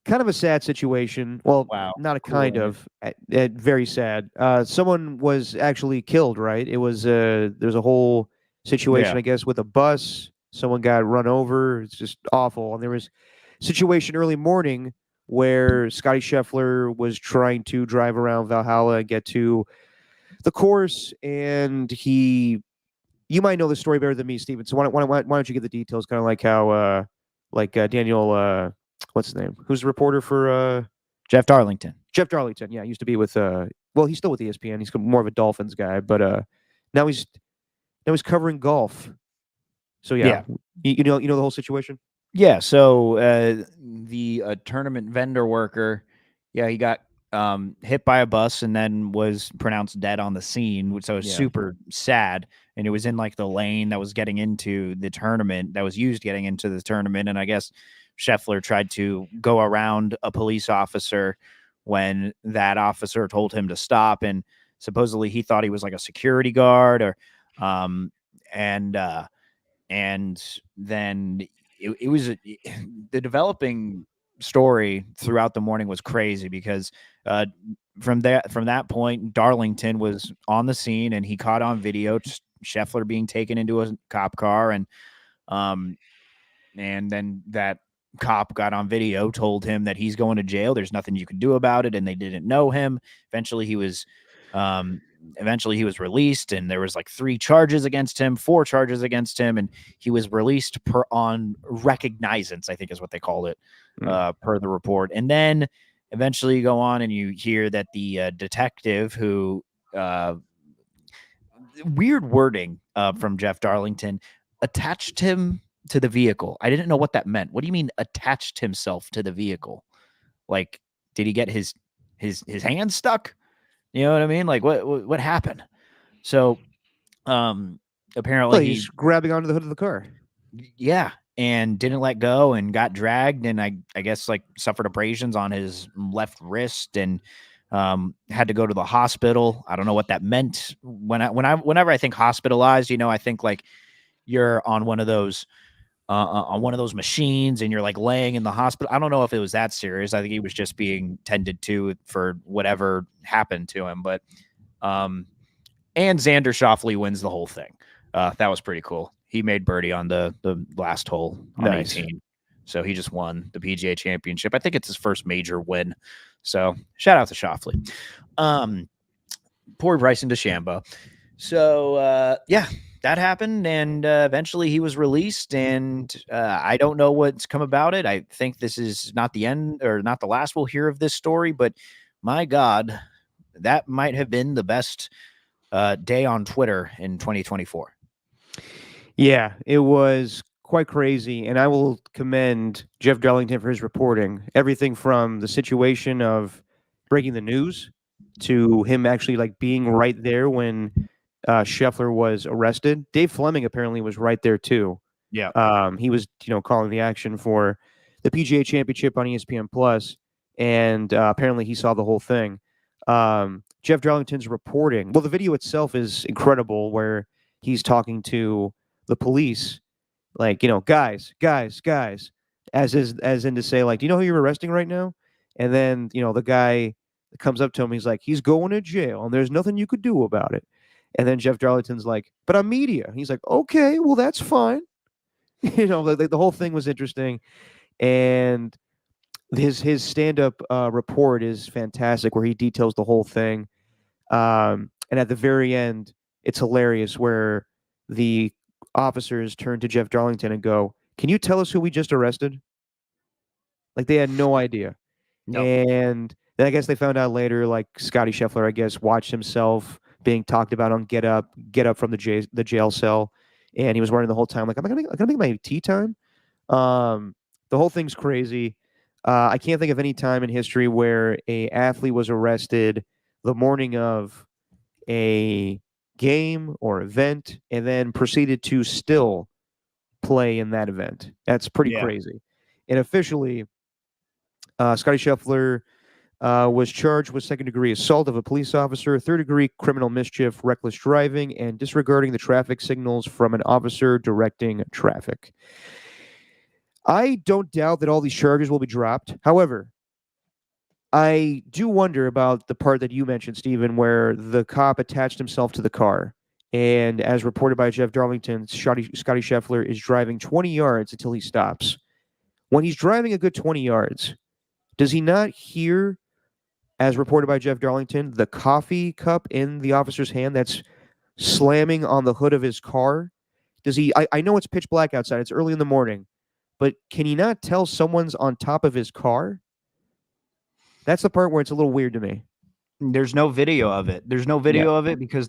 A: kind of a sad situation. Well,
B: wow.
A: Not a kind of, very sad. Someone was actually killed, right? It was there's a whole situation, I guess, with a bus. Someone got run over. It's just awful. And there was a situation early morning where Scottie Scheffler was trying to drive around Valhalla and get to the course, and you might know the story better than me, Steven. So why don't you get the details? Kind of like how Daniel, what's his name? Who's the reporter for
B: Jeff Darlington?
A: Jeff Darlington, yeah, used to be with he's still with ESPN. He's more of a Dolphins guy, but now he's covering golf. So yeah. You know the whole situation.
B: Yeah, so the tournament vendor worker, he got hit by a bus and then was pronounced dead on the scene, so it was super sad. And it was in like the lane that was getting into the tournament, that was used getting into the tournament. And I guess Scheffler tried to go around a police officer when that officer told him to stop. And supposedly he thought he was like a security guard, or and then it was the developing story throughout the morning was crazy because from that point, Darlington was on the scene and he caught on video Scheffler being taken into a cop car, and then that cop got on video, told him that he's going to jail. There's nothing you can do about it, and they didn't know him. Eventually, he was released, and there was like 4 charges against him, and he was released on recognizance, I think is what they called it, per the report. And then eventually you go on and you hear that the detective who weird wording from Jeff Darlington attached him to the vehicle. I didn't know what that meant. What do you mean attached himself to the vehicle? Like, did he get his hand stuck? You know what I mean? Like, what happened? So, apparently
A: Well, he's grabbing onto the hood of the car.
B: yeah, and didn't let go and got dragged, and I guess like suffered abrasions on his left wrist and had to go to the hospital. I don't know what that meant. Whenever I think hospitalized, I think like you're on one of those machines and you're like laying in the hospital. I don't know if it was that serious. I think he was just being tended to for whatever happened to him. But and Xander Schauffele wins the whole thing. That was pretty cool. He made birdie on the last hole on
A: Nice.
B: 18. So he just won the PGA Championship. I think it's his first major win. So shout out to Schauffele. Poor Bryson DeChambeau. So yeah, that happened, and eventually he was released, and I don't know what's come about it. I think this is not the end or not the last we'll hear of this story, but my God, that might have been the best day on Twitter in 2024.
A: Yeah, it was quite crazy, and I will commend Jeff Darlington for his reporting. Everything from the situation of breaking the news to him actually like being right there when Scheffler was arrested. Dave Fleming apparently was right there too.
B: Yeah.
A: He was calling the action for the PGA Championship on ESPN Plus, and apparently he saw the whole thing. Jeff Darlington's reporting. Well, the video itself is incredible, where he's talking to the police, like, guys, as in to say, like, do you know who you're arresting right now? And then, the guy comes up to him, he's like, he's going to jail and there's nothing you could do about it. And then Jeff Darlington's like, but I'm media. He's like, okay, well, that's fine. The whole thing was interesting. And his stand-up report is fantastic, where he details the whole thing. And at the very end, it's hilarious, where the officers turn to Jeff Darlington and go, can you tell us who we just arrested? Like, they had no idea.
B: No.
A: And then I guess they found out later, like, Scottie Scheffler, I guess, watched himself being talked about on Get Up from the jail cell, and he was wondering the whole time, like, am I gonna make my tea time? The whole thing's crazy. I can't think of any time in history where a athlete was arrested the morning of a game or event and then proceeded to still play in that event. That's pretty crazy. And officially, Scottie Scheffler was charged with second-degree assault of a police officer, third-degree criminal mischief, reckless driving, and disregarding the traffic signals from an officer directing traffic. I don't doubt that all these charges will be dropped. However, I do wonder about the part that you mentioned, Stephen, where the cop attached himself to the car. And as reported by Jeff Darlington, Scottie Scheffler is driving 20 yards until he stops. When he's driving a good 20 yards, does he not hear, as reported by Jeff Darlington, the coffee cup in the officer's hand that's slamming on the hood of his car? Does he? I know it's pitch black outside. It's early in the morning. But can he not tell someone's on top of his car? That's the part where it's a little weird to me.
B: There's no video of it. There's no video of it because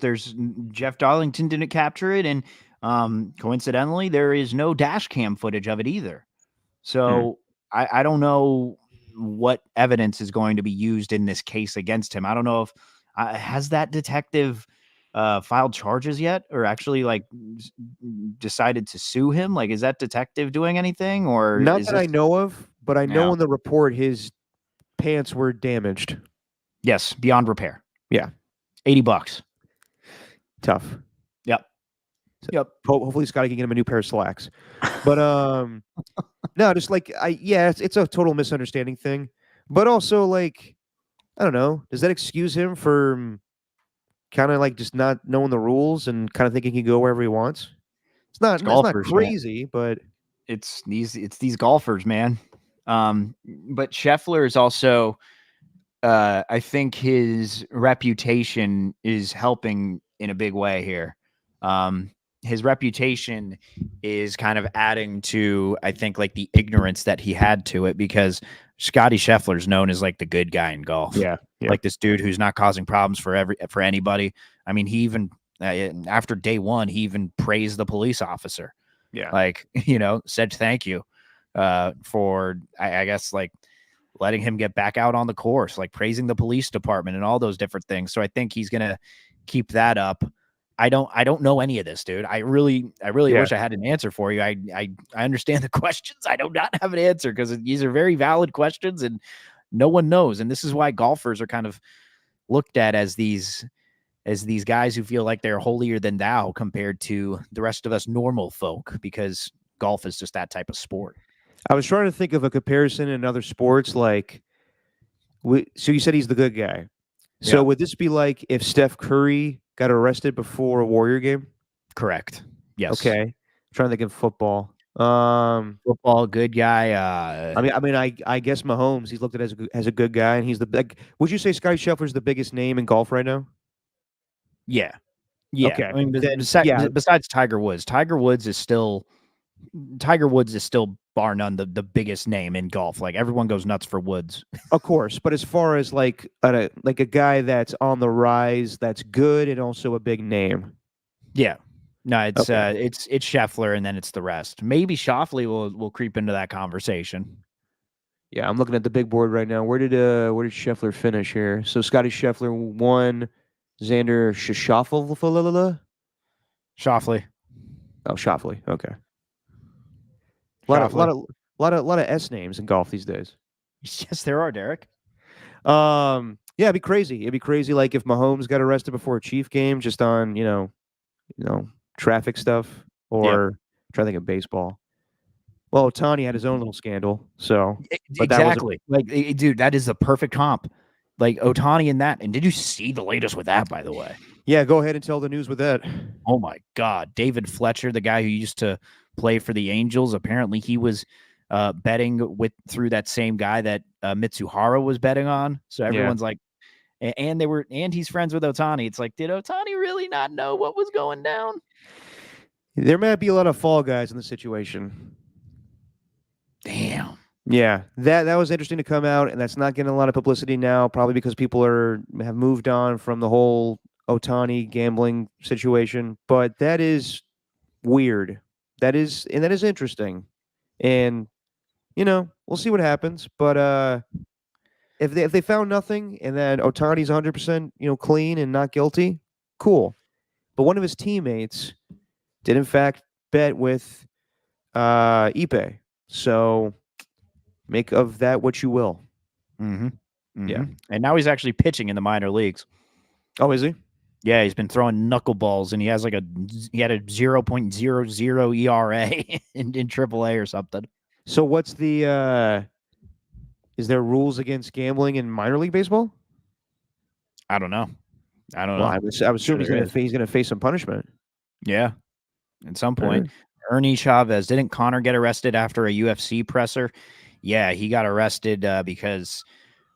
B: Jeff Darlington didn't capture it. And coincidentally, there is no dash cam footage of it either. So I don't know what evidence is going to be used in this case against him. I don't know if has that detective filed charges yet, or actually like decided to sue him? Like, is that detective doing anything, or
A: not that I know of? But I know in the report his pants were damaged.
B: Yes, beyond repair.
A: Yeah,
B: $80.
A: Tough.
B: Yep.
A: So hopefully Scottie can get him a new pair of slacks. But no, just like it's a total misunderstanding thing. But also, like, I don't know, does that excuse him for kind of like just not knowing the rules and kind of thinking he can go wherever he wants? It's not crazy, but
B: it's these golfers, man. But Scheffler is also, I think his reputation is helping in a big way here. His reputation is kind of adding to, I think, like the ignorance that he had to it, because Scottie Scheffler's known as like the good guy in golf.
A: Yeah.
B: Like this dude who's not causing problems for anybody. I mean, he even after day one, he even praised the police officer.
A: Yeah.
B: Like, said thank you for I guess like letting him get back out on the course, like praising the police department and all those different things. So I think he's gonna keep that up. I don't know any of this, dude. I really wish I had an answer for you. I understand the questions. I do not have an answer because these are very valid questions and no one knows. And this is why golfers are kind of looked at as these guys who feel like they're holier than thou compared to the rest of us normal folk, because golf is just that type of sport.
A: I was trying to think of a comparison in other sports. Like, so you said he's the good guy. So
B: Yeah.
A: would this be like if Steph Curry got arrested before a Warrior game?
B: Correct. Yes.
A: Okay. I'm trying to think of football.
B: Football, good guy.
A: I guess Mahomes, he's looked at as a good guy, and he's would you say Scottie Scheffler's the biggest name in golf right now?
B: Yeah. Yeah.
A: Okay.
B: I mean,
A: Then,
B: besides Tiger Woods is still bar none the biggest name in golf. Like everyone goes nuts for Woods.
A: Of course, but as far as like a guy that's on the rise, that's good and also a big name.
B: Yeah. No, it's
A: Okay.
B: it's Scheffler and then it's the rest. Maybe Schauffele will creep into that conversation.
A: Yeah, I'm looking at the big board right now. Where did Scheffler finish here? So Scottie Scheffler won. Xander Schauffele.
B: Schauffele.
A: Oh, Schauffele. Okay. A lot of S names in golf these days.
B: Yes, there are, Derek.
A: Yeah, it'd be crazy. It'd be crazy, like if Mahomes got arrested before a Chief game, just on traffic stuff, or try to think of baseball. Well, Ohtani had his own little scandal, so but
B: exactly. Dude, that is the perfect comp. Like Ohtani and that. And did you see the latest with that, by the way?
A: Yeah, go ahead and tell the news with that.
B: Oh my God, David Fletcher, the guy who used to play for the Angels, apparently he was betting through that same guy that Mitsuhara was betting on. So everyone's like, and he's friends with Ohtani. It's like, did Ohtani really not know what was going down?
A: There might be a lot of fall guys in the situation.
B: Damn.
A: Yeah, that was interesting to come out, and that's not getting a lot of publicity now, probably because people have moved on from the whole Ohtani gambling situation. But that is weird. That is interesting, and we'll see what happens. But if they found nothing and then Ohtani's 100% clean and not guilty, cool. But one of his teammates did in fact bet with Ipe, so make of that what you will.
B: Mm-hmm. Mm-hmm.
A: Yeah,
B: and now he's actually pitching in the minor leagues.
A: Oh, is he?
B: Yeah, he's been throwing knuckleballs, and he had a 0.00 ERA in AAA or something.
A: So what's the is there rules against gambling in minor league baseball?
B: I don't know.
A: Well, I would assume he's gonna face some punishment.
B: Yeah, at some point. Ernie Chavez, didn't Connor get arrested after a UFC presser? Yeah, he got arrested because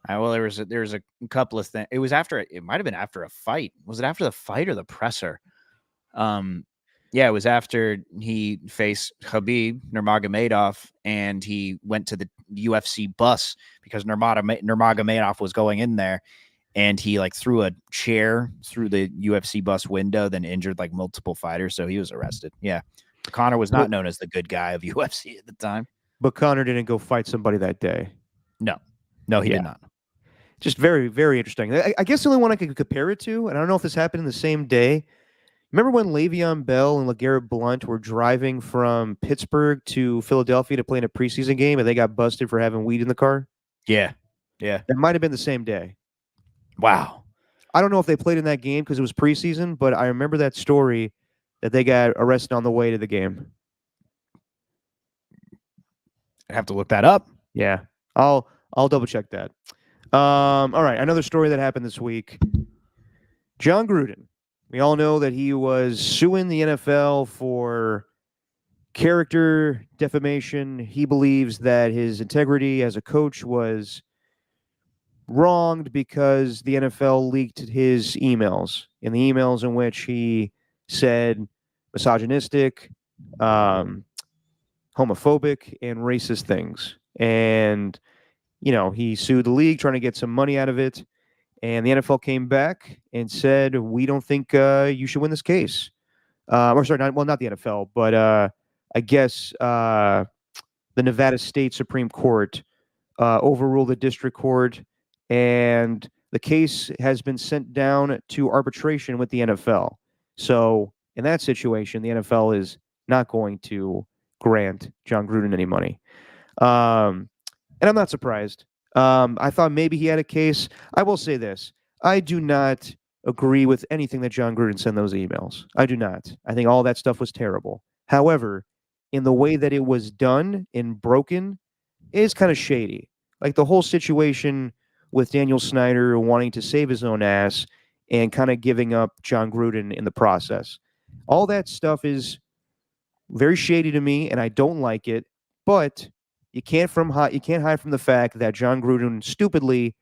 B: there was a couple of things. It might have been after a fight. Was it after the fight or the presser? Yeah, it was after he faced Khabib Nurmagomedov, and he went to the UFC bus because Nurmagomedov was going in there, and he threw a chair through the UFC bus window, then injured multiple fighters. So he was arrested. Yeah, Connor was not known as the good guy of UFC at the time.
A: But Connor didn't go fight somebody that day.
B: No, he did not.
A: Just very, very interesting. I guess the only one I could compare it to, and I don't know if this happened in the same day. Remember when Le'Veon Bell and LeGarrette Blount were driving from Pittsburgh to Philadelphia to play in a preseason game, and they got busted for having weed in the car?
B: Yeah.
A: It might have been the same day.
B: Wow.
A: I don't know if they played in that game because it was preseason, but I remember that story that they got arrested on the way to the game.
B: I have to look that up.
A: Yeah, I'll double check that. All right, another story that happened this week. John Gruden. We all know that he was suing the NFL for character defamation. He believes that his integrity as a coach was wronged because the NFL leaked his emails, in the emails in which he said misogynistic, homophobic, and racist things. And he sued the league trying to get some money out of it. And the NFL came back and said, we don't think you should win this case. Or sorry, not the NFL, but I guess the Nevada State Supreme Court overruled the district court, and the case has been sent down to arbitration with the NFL. So in that situation, the NFL is not going to grant John Gruden any money. And I'm not surprised. I thought maybe he had a case. I will say this. I do not agree with anything that John Gruden sent those emails. I do not. I think all that stuff was terrible. However, in the way that it was done and broken is kind of shady. Like the whole situation with Daniel Snyder wanting to save his own ass and kind of giving up John Gruden in the process. All that stuff is very shady to me, and I don't like it. But you can't hide from the fact that John Gruden stupidly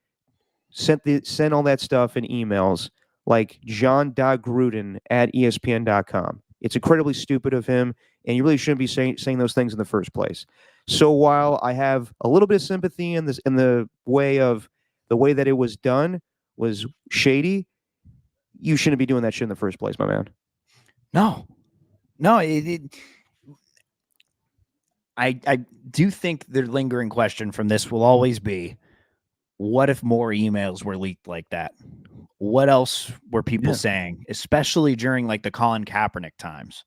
A: sent all that stuff in emails like john.gruden@espn.com. It's incredibly stupid of him, and you really shouldn't be saying those things in the first place. So while I have a little bit of sympathy in the way that it was done was shady, you shouldn't be doing that shit in the first place, my man.
B: No. I do think the lingering question from this will always be, what if more emails were leaked like that? What else were people saying, especially during like the Colin Kaepernick times,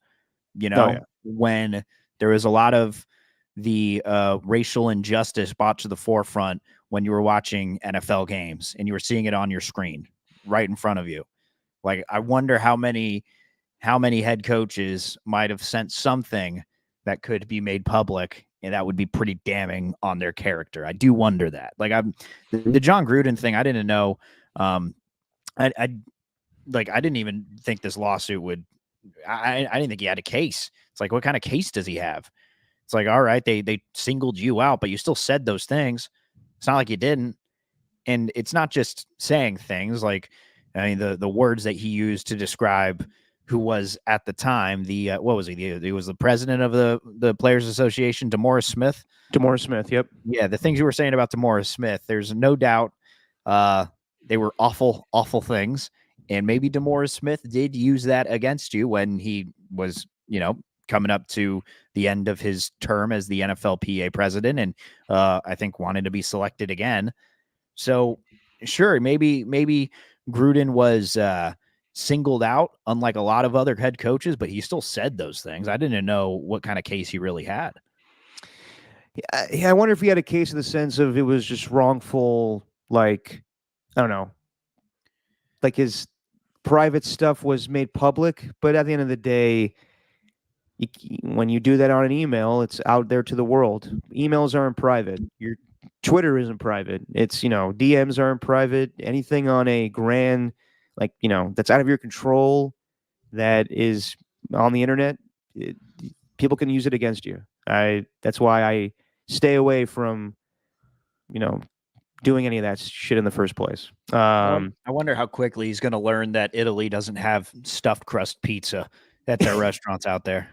B: when there was a lot of the racial injustice brought to the forefront when you were watching NFL games and you were seeing it on your screen right in front of you. Like, I wonder how many head coaches might have sent something that could be made public, and that would be pretty damning on their character. I do wonder that. Like, the John Gruden thing, I didn't know. I didn't even think this lawsuit would. I didn't think he had a case. It's like, what kind of case does he have? It's like, all right, they singled you out, but you still said those things. It's not like you didn't. And it's not just saying things like, I mean, the words that he used to describe who was at the time what was he? He was the president of the Players Association, DeMaurice Smith.
A: DeMaurice Smith, yep.
B: Yeah, the things you were saying about DeMaurice Smith, there's no doubt they were awful, awful things. And maybe DeMaurice Smith did use that against you when he was, coming up to the end of his term as the NFLPA president, and I think wanted to be selected again. So sure, maybe Gruden was singled out, unlike a lot of other head coaches, but he still said those things. I didn't know what kind of case he really had.
A: Yeah, I wonder if he had a case in the sense of it was just wrongful, like, I don't know, like his private stuff was made public, but at the end of the day, when you do that on an email, it's out there to the world. Emails aren't private. Your Twitter isn't private. It's, DMs aren't private. Anything on a grand, like, that's out of your control, that is on the internet, people can use it against you. That's why I stay away from, doing any of that shit in the first place.
B: I wonder how quickly he's going to learn that Italy doesn't have stuffed crust pizza at their restaurants out there.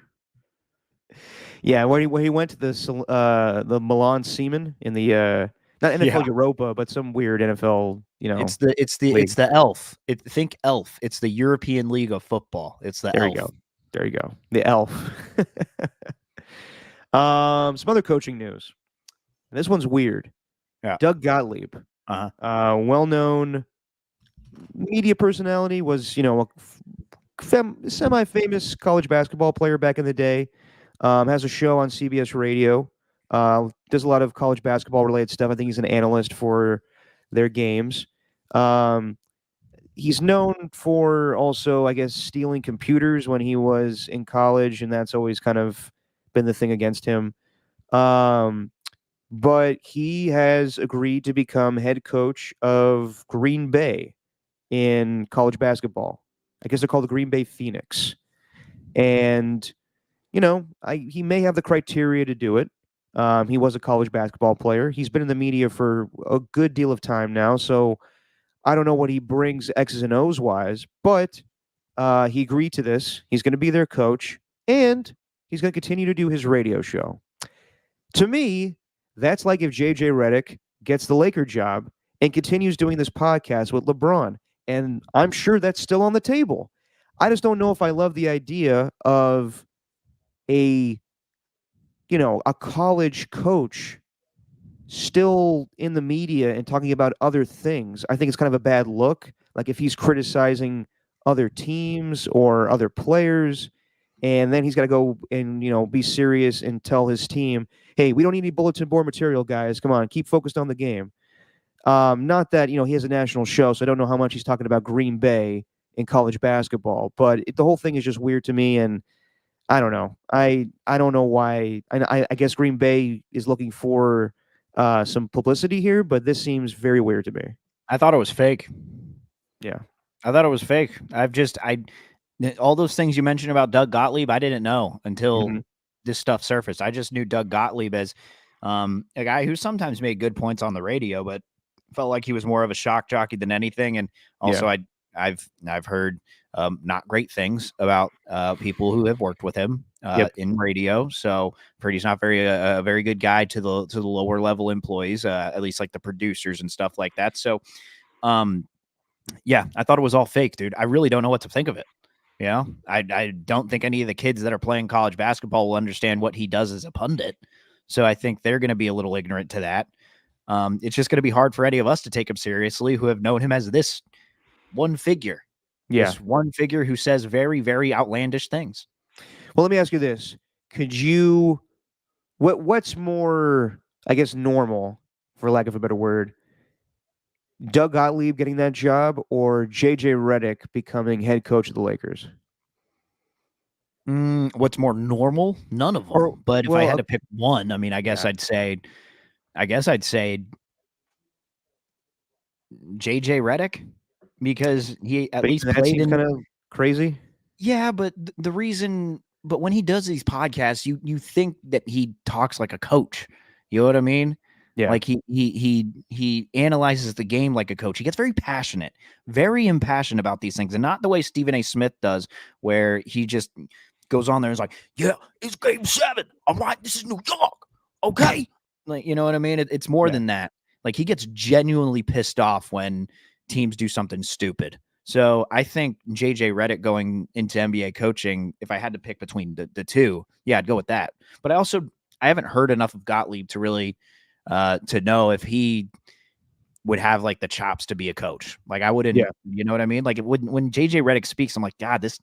A: Yeah, where he went to the Milan Seaman in the not NFL Europa, but some weird NFL.
B: It's the ELF. Think ELF. It's the European League of Football. It's the ELF.
A: There you go. The ELF. Some other coaching news. This one's weird.
B: Yeah.
A: Doug Gottlieb, well-known media personality, was a semi-famous college basketball player back in the day. Has a show on CBS Radio. Does a lot of college basketball related stuff. I think he's an analyst for their games. He's known for also, I guess, stealing computers when he was in college, and that's always kind of been the thing against him. But he has agreed to become head coach of Green Bay in college basketball. I guess they're called the Green Bay Phoenix. And, he may have the criteria to do it. He was a college basketball player. He's been in the media for a good deal of time now, so I don't know what he brings X's and O's wise, but he agreed to this. He's going to be their coach, and he's going to continue to do his radio show. To me, that's like if J.J. Redick gets the Laker job, and continues doing this podcast with LeBron. And I'm sure that's still on the table. I just don't know if I love the idea of a, a college coach still in the media and talking about other things. I think it's kind of a bad look. Like if he's criticizing other teams or other players, and then he's got to go and be serious and tell his team, "Hey, we don't need any bulletin board material, guys. Come on, keep focused on the game." Not that he has a national show, so I don't know how much he's talking about Green Bay in college basketball, but the whole thing is just weird to me, and I don't know. I don't know why. I guess Green Bay is looking for some publicity here, but this seems very weird to me.
B: I thought it was fake.
A: Yeah.
B: I thought it was fake. All those things you mentioned about Doug Gottlieb, I didn't know until this stuff surfaced. I just knew Doug Gottlieb as a guy who sometimes made good points on the radio, but felt like he was more of a shock jockey than anything. And also, I've heard not great things about people who have worked with him in radio. So I've heard he's not a very good guy to the lower level employees, at least like the producers and stuff like that. So, yeah, I thought it was all fake, dude. I really don't know what to think of it. I don't think any of the kids that are playing college basketball will understand what he does as a pundit. So I think they're going to be a little ignorant to that. It's just going to be hard for any of us to take him seriously who have known him as this one figure.
A: Yeah.
B: This one figure who says very, very outlandish things.
A: Well, let me ask you this. What's more, I guess, normal, for lack of a better word, Doug Gottlieb getting that job or J.J. Redick becoming head coach of the Lakers?
B: What's more normal? None of them. But if I had to pick one, I mean, I guess I'd say J.J. Redick, because he at least played in.
A: Kind of crazy.
B: Yeah, but the reason, but when he does these podcasts, you think that he talks like a coach. You know what I mean?
A: Yeah.
B: Like he analyzes the game like a coach. He gets very passionate, very impassioned about these things, and not the way Stephen A. Smith does, where he just goes on there and is like, "Yeah, it's Game 7. All right, this is New York. Okay." Like, you know what I mean? It's more than that. Like, he gets genuinely pissed off when teams do something stupid. So I think J.J. Redick going into NBA coaching, if I had to pick between the two, I'd go with that. But I haven't heard enough of Gottlieb to really to know if he would have like the chops to be a coach. Like I wouldn't, you know what I mean? Like when JJ Redick speaks, I'm like, God, this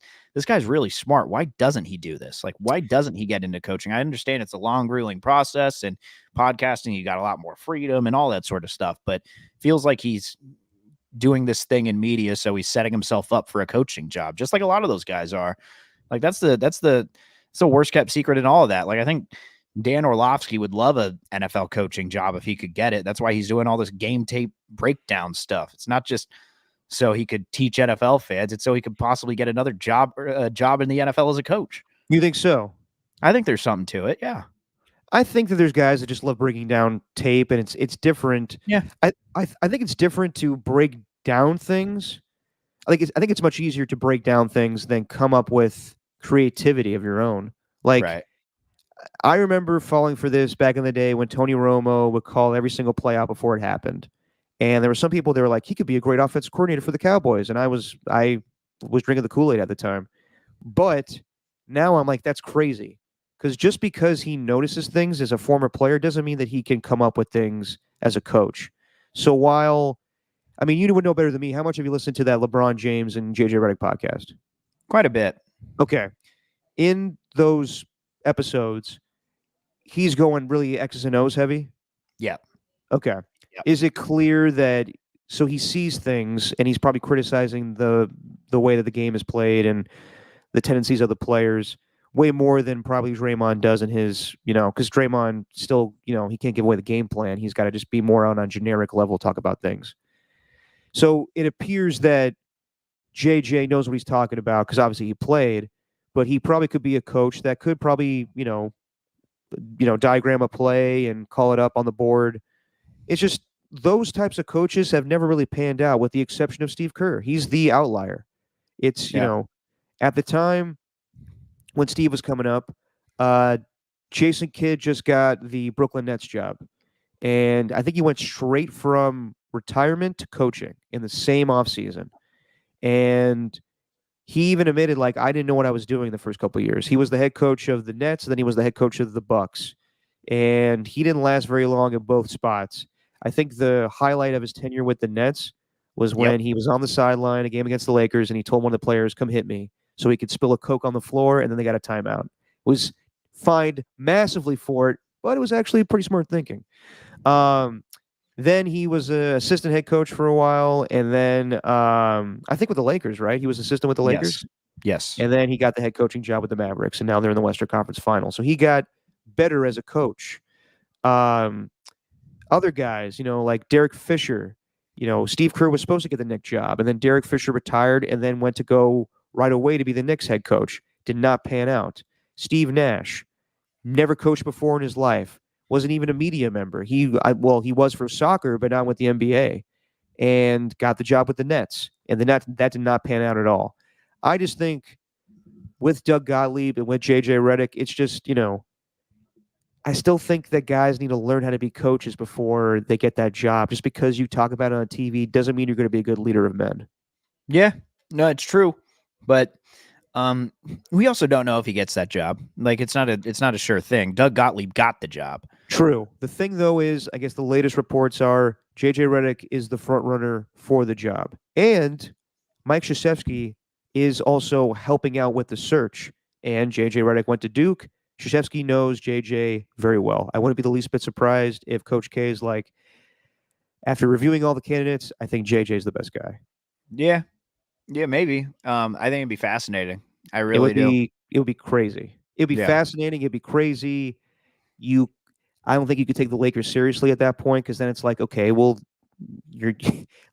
B: guy's really smart. Why doesn't he do this? Like, why doesn't he get into coaching? I understand it's a long, grueling process, and podcasting, you got a lot more freedom and all that sort of stuff, but feels like he's doing this thing in media. So he's setting himself up for a coaching job, just like a lot of those guys are. Like that's the worst kept secret in all of that. Like, I think Dan Orlovsky would love a NFL coaching job if he could get it. That's why he's doing all this game tape breakdown stuff. It's not just so he could teach NFL fans. It's so he could possibly get another job in the NFL as a coach.
A: You think so?
B: I think there's something to it. Yeah.
A: I think that there's guys that just love breaking down tape, and it's different.
B: Yeah.
A: I think it's different to break down things. I think it's much easier to break down things than come up with creativity of your own. Like,
B: right.
A: I remember falling for this back in the day when Tony Romo would call every single play out before it happened. And there were some people that were like, he could be a great offensive coordinator for the Cowboys. And I was drinking the Kool-Aid at the time. But now I'm like, that's crazy. Because just because he notices things as a former player doesn't mean that he can come up with things as a coach. So you would know better than me. How much have you listened to that LeBron James and JJ Redick podcast?
B: Quite a bit.
A: Okay. In those episodes, he's going really X's and O's heavy?
B: Yeah.
A: Okay. Yep. Is it clear that so he sees things and he's probably criticizing the way that the game is played and the tendencies of the players way more than probably Draymond does in his, because Draymond still, he can't give away the game plan. He's got to just be more on a generic level, talk about things. So it appears that JJ knows what he's talking about because obviously he played, but he probably could be a coach that could probably, diagram a play and call it up on the board. It's just those types of coaches have never really panned out with the exception of Steve Kerr. He's the outlier. It's, at the time when Steve was coming up, Jason Kidd just got the Brooklyn Nets job. And I think he went straight from retirement to coaching in the same offseason. And he even admitted, like, I didn't know what I was doing the first couple of years. He was the head coach of the Nets, and then he was the head coach of the Bucks. And he didn't last very long in both spots. I think the highlight of his tenure with the Nets was when he was on the sideline, a game against the Lakers, and he told one of the players, come hit me, so he could spill a Coke on the floor, and then they got a timeout. Was fined massively for it, but it was actually pretty smart thinking. Then he was an assistant head coach for a while, and then I think with the Lakers, right? He was assistant with the Lakers.
B: Yes.
A: And then he got the head coaching job with the Mavericks, and now they're in the Western Conference Final. So he got better as a coach. Other guys, like Derek Fisher, Steve Kerr was supposed to get the Knicks job, and then Derek Fisher retired and then went to go right away to be the Knicks head coach. Did not pan out. Steve Nash, never coached before in his life, wasn't even a media member. He was for soccer, but not with the NBA, and got the job with the Nets, and that did not pan out at all. I just think with Doug Gottlieb and with JJ Redick, it's just, I still think that guys need to learn how to be coaches before they get that job. Just because you talk about it on TV doesn't mean you're going to be a good leader of men.
B: Yeah, no, it's true. But we also don't know if he gets that job. Like, it's not a sure thing. Doug Gottlieb got the job.
A: True. The thing, though, is I guess the latest reports are JJ Redick is the front runner for the job. And Mike Krzyzewski is also helping out with the search. And JJ Redick went to Duke. Krzyzewski knows JJ very well. I wouldn't be the least bit surprised if Coach K is like, after reviewing all the candidates, I think JJ is the best guy.
B: Yeah, maybe. I think it'd be fascinating. I really do.
A: It would be crazy. It'd be fascinating. It'd be crazy. I don't think you could take the Lakers seriously at that point, because then it's like, okay, well,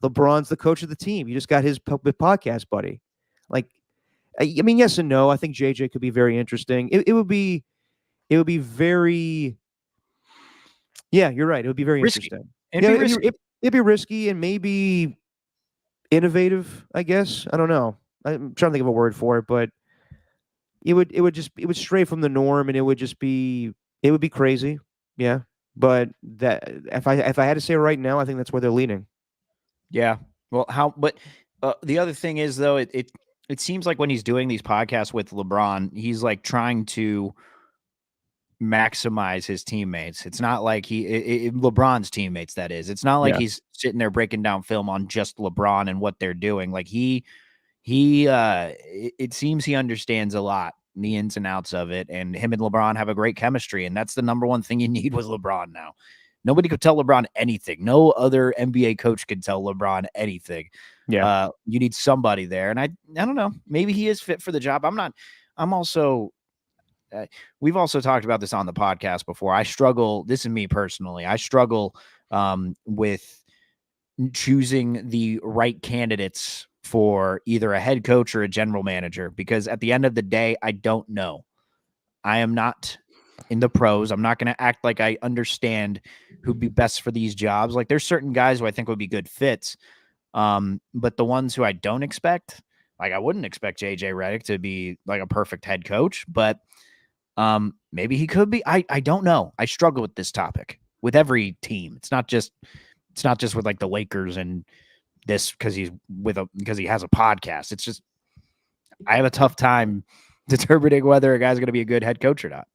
A: LeBron's the coach of the team. You just got his podcast buddy. Like, I mean, yes and no. I think JJ could be very interesting. It would be very, yeah, you're right. It would be very
B: risky.
A: interesting.
B: It'd
A: be risky and maybe innovative, I guess. I don't know. I'm trying to think of a word for it, but it would stray from the norm, and it would be crazy. Yeah. But that if I had to say right now, I think that's where they're leaning.
B: Yeah. Well, but the other thing is, though, it seems like when he's doing these podcasts with LeBron, he's like trying to maximize his teammates. It's not like LeBron's teammates, that is. It's not like he's sitting there breaking down film on just LeBron and what they're doing. Like it seems he understands a lot, the ins and outs of it, and him and LeBron have a great chemistry, and that's the number one thing you need with LeBron now. Nobody could tell LeBron anything. No other NBA coach could tell LeBron anything.
A: Yeah.
B: You need somebody there, and I don't know. Maybe he is fit for the job. We've also talked about this on the podcast before. I struggle. This is me personally. I struggle with choosing the right candidates for either a head coach or a general manager, because at the end of the day, I don't know. I am not in the pros. I'm not going to act like I understand who'd be best for these jobs. Like, there's certain guys who I think would be good fits. But the ones who I don't expect, like, I wouldn't expect JJ Redick to be like a perfect head coach, but maybe he could be. I don't know. I struggle with this topic with every team. It's not just with like the Lakers and this because he has a podcast. It's just, I have a tough time determining whether a guy's going to be a good head coach or not.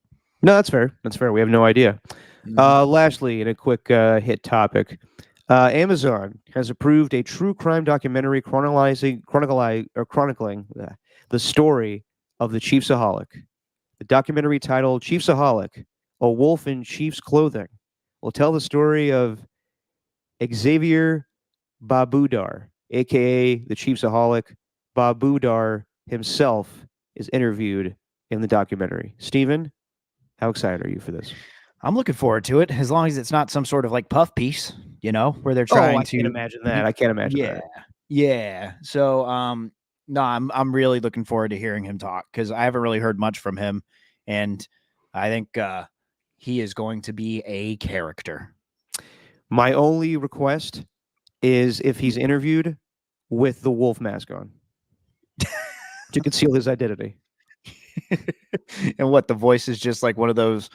A: No, that's fair. That's fair. We have no idea. Lastly, in a quick hit topic, Amazon has approved a true crime documentary chronicling the story of the Chiefsaholic. The documentary titled Chiefsaholic, A Wolf in Chief's Clothing, will tell the story of Xavier Babudar, a.k.a. the Chiefsaholic. Babudar himself is interviewed in the documentary. Steven, how excited are you for this?
B: I'm looking forward to it, as long as it's not some sort of like puff piece, where they're trying to.
A: Can't imagine that. I can't imagine that.
B: Yeah. So, no, I'm really looking forward to hearing him talk, because I haven't really heard much from him, and I think he is going to be a character.
A: My only request is if he's interviewed with the wolf mask on to conceal his identity.
B: And what, the voice is just like one of those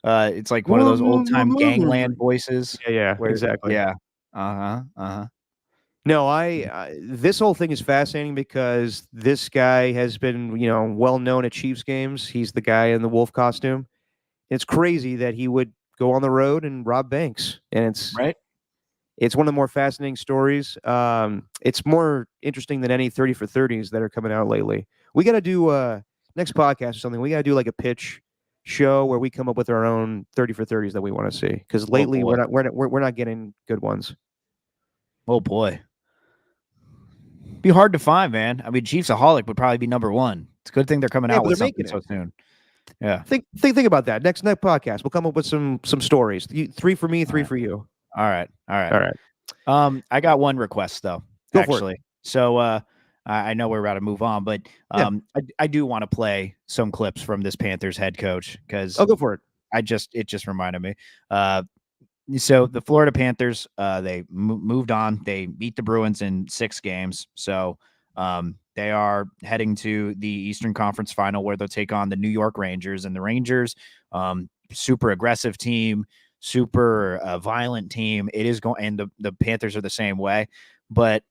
B: It's like one of those old time gangland voices.
A: Yeah,
B: Where,
A: exactly.
B: yeah. Uh-huh.
A: No, this whole thing is fascinating because this guy has been, well known at Chiefs games. He's the guy in the wolf costume. It's crazy that he would go on the road and rob banks, and
B: Right?
A: it's one of the more fascinating stories. It's more interesting than any 30 for 30s that are coming out lately. We got to do next podcast or something. We got to do like a pitch show where we come up with our own 30 for 30s that we want to see. Because lately
B: boy.
A: we're not getting good ones.
B: Oh boy. Be hard to find, man. I mean, Chiefsaholic would probably be number one. It's a good thing they're coming out
A: but
B: with
A: they're
B: something
A: making
B: so soon. Yeah.
A: Think about that. Next podcast, we'll come up with some stories. 3 for me, 3 for you.
B: All right.
A: All right.
B: I got one request though.
A: Go for it.
B: Actually. So I know we're about to move on, but I do want to play some clips from this Panthers head coach because
A: I'll go for it.
B: it just reminded me. So the Florida Panthers, they moved on. They beat the Bruins in 6 games. So they are heading to the Eastern Conference Final where they'll take on the New York Rangers. And the Rangers, super aggressive team, super violent team. It is going, and the Panthers are the same way. But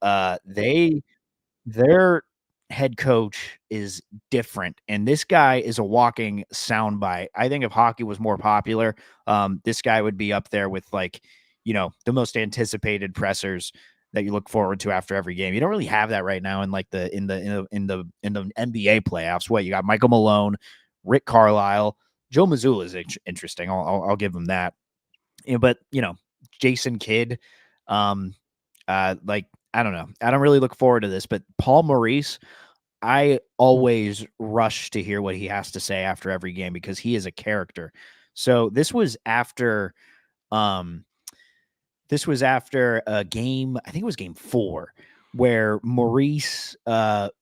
B: their head coach is different, and this guy is a walking soundbite. I think if hockey was more popular, this guy would be up there with the most anticipated pressers that you look forward to after every game. You don't really have that right now in the NBA playoffs. What you got? Michael Malone, Rick Carlisle, Joe Mazzulla is interesting. I'll give him that. But Jason Kidd, I don't know. I don't really look forward to this, but Paul Maurice, I always rush to hear what he has to say after every game because he is a character. So this was after a game, I think it was game 4, where Maurice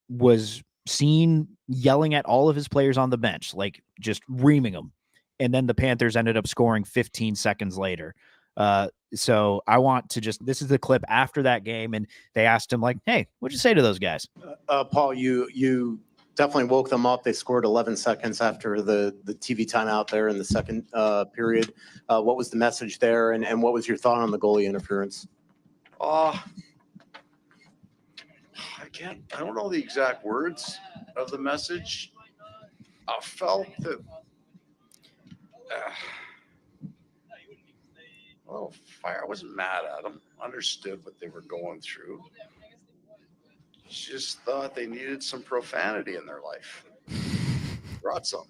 B: was seen yelling at all of his players on the bench, like just reaming them. And then the Panthers ended up scoring 15 seconds later. So I want to this is the clip after that game, and they asked him hey, what'd you say to those guys?
D: Paul, you definitely woke them up. They scored 11 seconds after the TV timeout there in the second period. What was the message there, and what was your thought on the goalie interference?
E: I don't know the exact words of the message. I felt that a little fire. I wasn't mad at them. Understood what they were going through. Just thought they needed some profanity in their life. Brought some.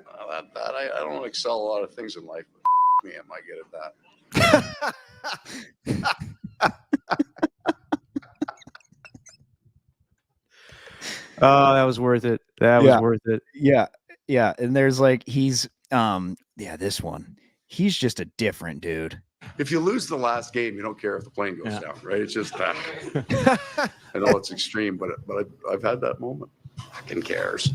E: I don't excel a lot of things in life. But me, am I good at that?
A: Oh, that was worth it. That was worth it.
B: Yeah. And there's he's this one. He's just a different dude.
E: If you lose the last game, you don't care if the plane goes down, right? It's just that. I know it's extreme, but I've had that moment. Fucking cares.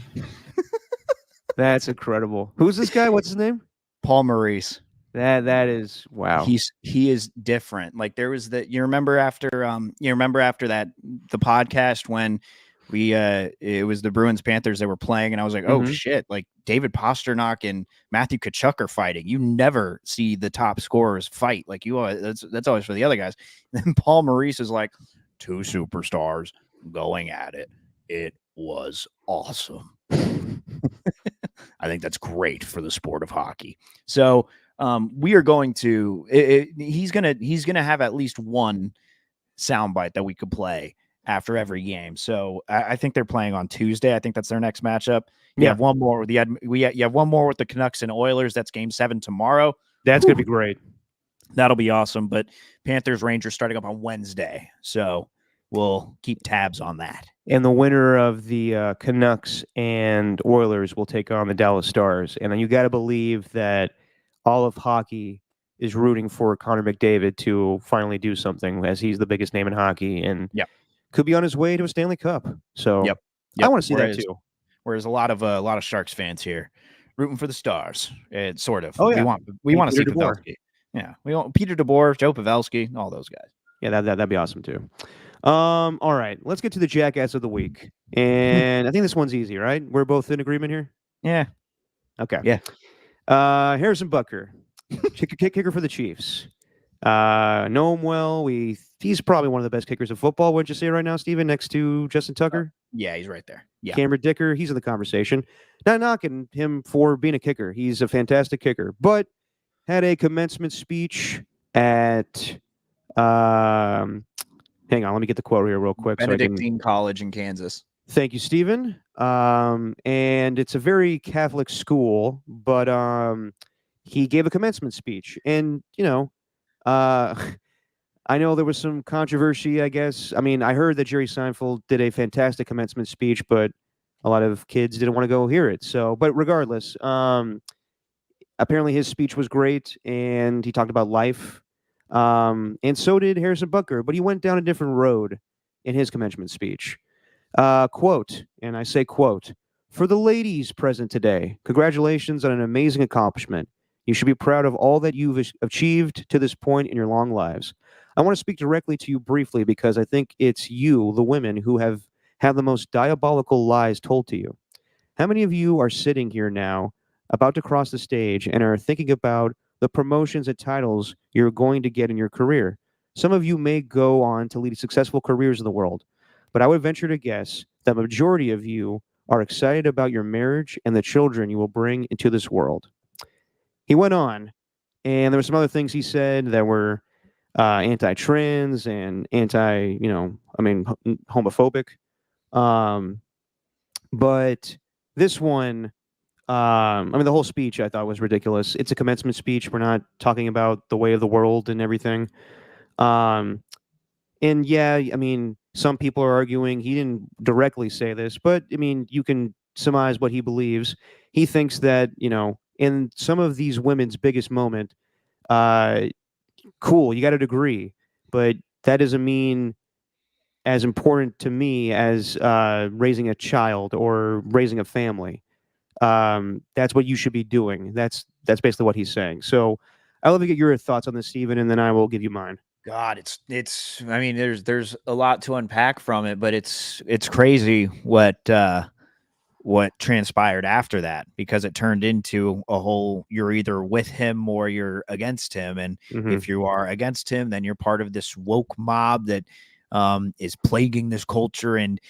A: That's incredible. Who's this guy? What's his name?
B: Paul Maurice.
A: That is wow.
B: He is different. There was you remember after that the podcast when it was the Bruins Panthers that were playing, and I was like, oh shit, David Pasternak and Matthew Tkachuk are fighting. You never see the top scorers fight. That's always for the other guys. And then Paul Maurice is 2 superstars going at it. It was awesome. I think that's great for the sport of hockey. So we are going to he's gonna have at least one soundbite that we could play after every game. So I think they're playing on Tuesday. I think that's their next matchup. You have one more with you have one more with the Canucks and Oilers. That's game 7 tomorrow.
A: That's going to be great.
B: That'll be awesome. But Panthers Rangers starting up on Wednesday. So we'll keep tabs on that.
A: And the winner of the Canucks and Oilers will take on the Dallas Stars. And you got to believe that all of hockey is rooting for Connor McDavid to finally do something, as he's the biggest name in hockey and could be on his way to a Stanley Cup. So I want to see that too.
B: Whereas a lot of Sharks fans here rooting for the Stars. It's sort of.
A: Oh yeah.
B: We want to see Pavelski. Yeah, we want Peter DeBoer, Joe Pavelski, all those guys.
A: Yeah, that'd be awesome too. All right, let's get to the jackass of the week, and I think this one's easy, right? We're both in agreement here.
B: Yeah.
A: Okay.
B: Yeah.
A: Harrison Butker, kicker for the Chiefs. Know him well. He's probably one of the best kickers in football. Wouldn't you say right now, Steven, next to Justin Tucker?
B: Yeah, he's right there. Yeah.
A: Cameron Dicker, he's in the conversation. Not knocking him for being a kicker. He's a fantastic kicker, but had a commencement speech at hang on, let me get the quote here real quick.
B: Benedictine College in Kansas.
A: Thank you, Stephen. And it's a very Catholic school, but he gave a commencement speech. And, I know there was some controversy, I guess. I mean, I heard that Jerry Seinfeld did a fantastic commencement speech, but a lot of kids didn't want to go hear it. So, but regardless, apparently his speech was great, and he talked about life. And so did Harrison Butker, but he went down a different road in his commencement speech. Quote, and I say quote, "For the ladies present today, congratulations on an amazing accomplishment. You should be proud of all that you've achieved to this point in your long lives. I want to speak directly to you briefly because I think it's you, the women, who have had the most diabolical lies told to you. How many of you are sitting here now, about to cross the stage, and are thinking about the promotions and titles you're going to get in your career? Some of you may go on to lead successful careers in the world, but I would venture to guess that the majority of you are excited about your marriage and the children you will bring into this world." He went on, and there were some other things he said that were anti-trans and homophobic. But this one, the whole speech I thought was ridiculous. It's a commencement speech. We're not talking about the way of the world and everything. And yeah, some people are arguing he didn't directly say this, but you can surmise what he believes. He thinks that, in some of these women's biggest moment, cool, you got a degree, but that doesn't mean as important to me as raising a child or raising a family. That's what you should be doing. That's basically what he's saying. So I'd love to get your thoughts on this, Stephen, and then I will give you mine.
B: God, there's a lot to unpack from it, but it's crazy what transpired after that, because it turned into a whole, you're either with him or you're against him. And if you are against him, then you're part of this woke mob that is plaguing this culture. And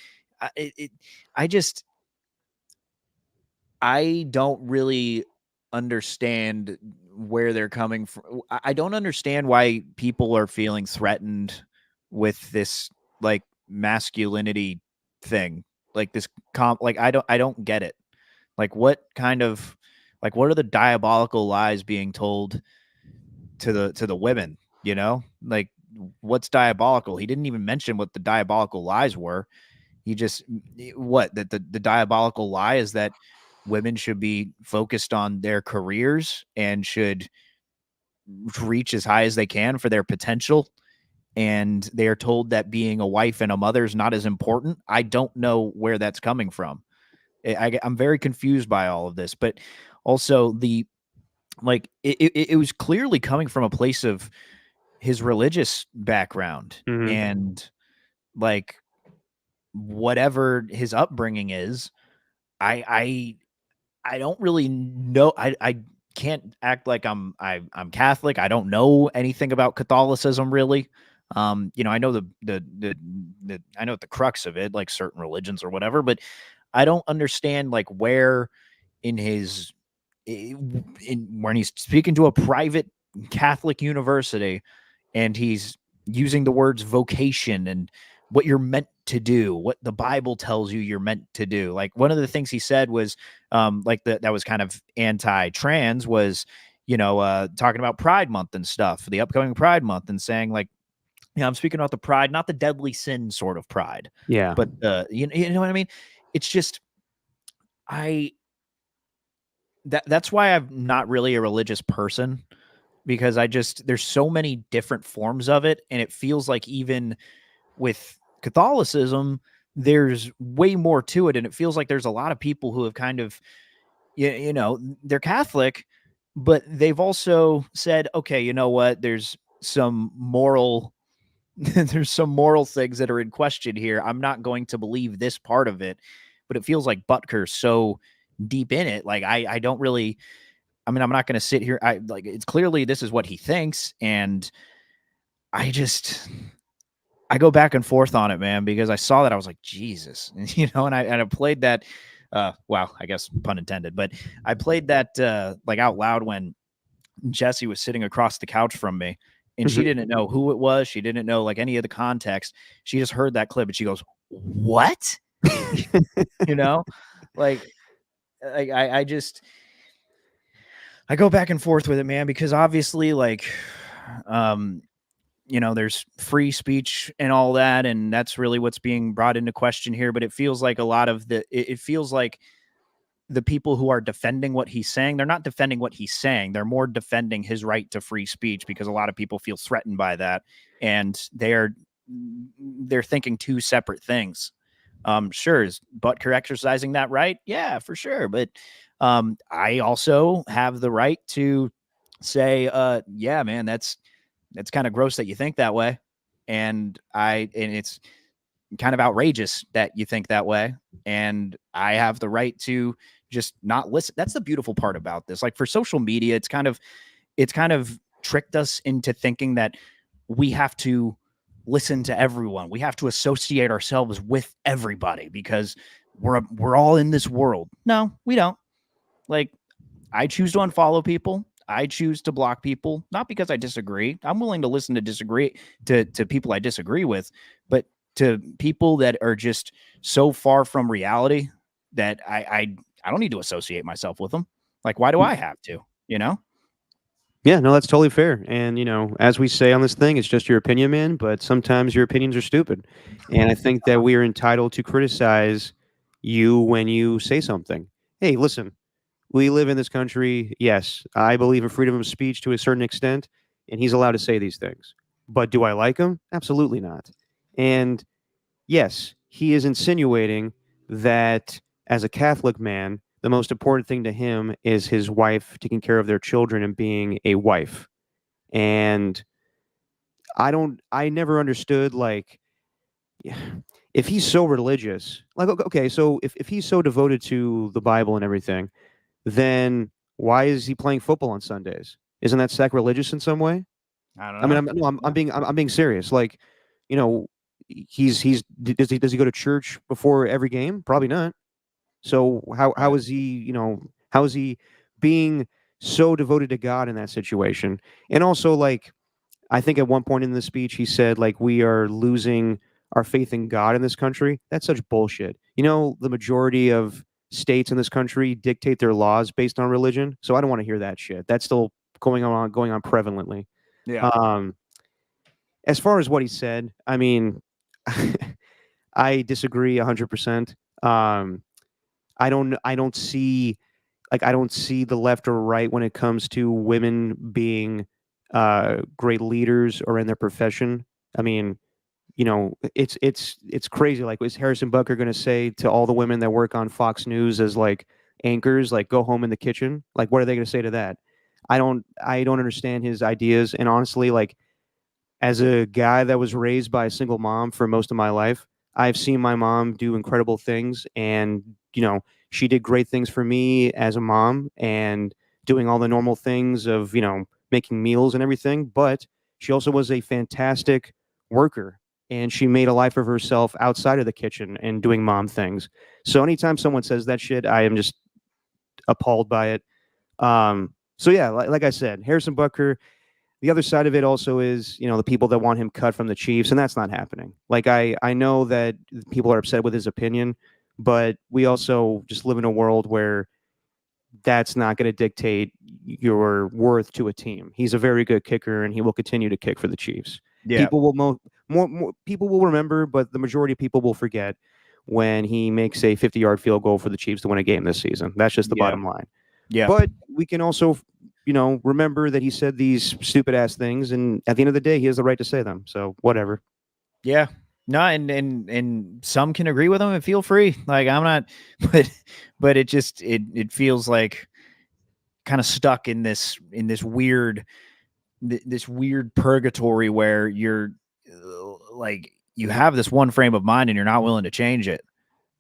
B: I don't really understand where they're coming from. I don't understand why people are feeling threatened with this like masculinity thing, like this I don't get it. Like what are the diabolical lies being told to the women, like what's diabolical? He didn't even mention what the diabolical lies were. He just the diabolical lie is that women should be focused on their careers and should reach as high as they can for their potential. And they are told that being a wife and a mother is not as important. I don't know where that's coming from. I'm very confused by all of this, but also it was clearly coming from a place of his religious background and like whatever his upbringing is. I don't really know. I can't act like I'm Catholic. I don't know anything about Catholicism really. I know I know the crux of it, like certain religions or whatever, but I don't understand like where when he's speaking to a private Catholic university and he's using the words vocation and what you're meant to do, what the Bible tells you you're meant to do. Like one of the things he said was that was kind of anti-trans was, talking about Pride Month and stuff, the upcoming Pride Month, and saying like, I'm speaking about the pride, not the deadly sin sort of pride.
A: Yeah.
B: But you know what I mean? It's just that's why I'm not really a religious person, because there's so many different forms of it, and it feels like even with Catholicism, there's way more to it, and it feels like there's a lot of people who have kind of, they're Catholic, but they've also said, okay, you know what? There's some moral things that are in question here. I'm not going to believe this part of it, but it feels like Butker's so deep in it. Like I don't really. I mean, I'm not going to sit here. It's clearly this is what he thinks. And I go back and forth on it, man, because I saw that. I was like, Jesus, and I played that. Wow, I guess pun intended, but I played that like out loud when Jessie was sitting across the couch from me, and she didn't know who it was. She didn't know like any of the context. She just heard that clip and she goes, "What?" Like I go back and forth with it, man, because obviously, like, there's free speech and all that, and that's really what's being brought into question here. But it feels like it feels like the people who are defending what he's saying, they're not defending what he's saying. They're more defending his right to free speech, because a lot of people feel threatened by that, and they're thinking two separate things. Sure, is Butker exercising that right? Yeah, for sure. But I also have the right to say, yeah, man, that's kind of gross that you think that way. And it's kind of outrageous that you think that way. And I have the right to just not listen. That's the beautiful part about this. Like, for social media, it's kind of tricked us into thinking that we have to listen to everyone. We have to associate ourselves with everybody because we're all in this world. No, we don't. Like, I choose to unfollow people. I choose to block people, not because I disagree. I'm willing to listen to people I disagree with, but to people that are just so far from reality that I don't need to associate myself with them. Like, why do I have to,
A: Yeah, no, that's totally fair. And, as we say on this thing, it's just your opinion, man, but sometimes your opinions are stupid. And I think that we are entitled to criticize you when you say something. Hey, listen, we live in this country. Yes, I believe in freedom of speech to a certain extent, and he's allowed to say these things. But do I like him? Absolutely not. And yes, he is insinuating that as a Catholic man, the most important thing to him is his wife taking care of their children and being a wife. And I never understood, like, if he's so religious, like, okay, so if he's so devoted to the Bible and everything, then why is he playing football on Sundays? Isn't that sacrilegious in some way?
B: I don't
A: I mean,
B: know.
A: I'm being serious. Like, you know, does he go to church before every game? Probably not. So how is he, how is he being so devoted to God in that situation? And also, like, I think at one point in the speech he said, like, we are losing our faith in God in this country. That's such bullshit. The majority of states in this country dictate their laws based on religion. So I don't want to hear that shit. That's still going on prevalently.
B: Yeah.
A: As far as what he said, I mean, I disagree 100%. I don't see the left or right when it comes to women being great leaders or in their profession. I mean, it's crazy. Like, is Harrison Butker going to say to all the women that work on Fox News as, like, anchors, like, go home in the kitchen? Like, what are they going to say to that? I don't understand his ideas. And honestly, like, as a guy that was raised by a single mom for most of my life, I've seen my mom do incredible things, and she did great things for me as a mom, and doing all the normal things of making meals and everything. But she also was a fantastic worker, and she made a life of herself outside of the kitchen and doing mom things. So anytime someone says that shit, I am just appalled by it. So yeah, like I said, Harrison Butker. The other side of it also is, the people that want him cut from the Chiefs, and that's not happening. Like, I know that people are upset with his opinion, but we also just live in a world where that's not going to dictate your worth to a team. He's a very good kicker, and he will continue to kick for the Chiefs.
B: Yeah.
A: People will more people will remember, but the majority of people will forget when he makes a 50-yard field goal for the Chiefs to win a game this season. That's just the bottom line.
B: Yeah.
A: But we can also, remember that he said these stupid ass things, and at the end of the day, he has the right to say them. So whatever.
B: Yeah. No, and some can agree with him and feel free. Like, I'm not, but it just it feels like kind of stuck in this weird purgatory where you're like, you have this one frame of mind and you're not willing to change it.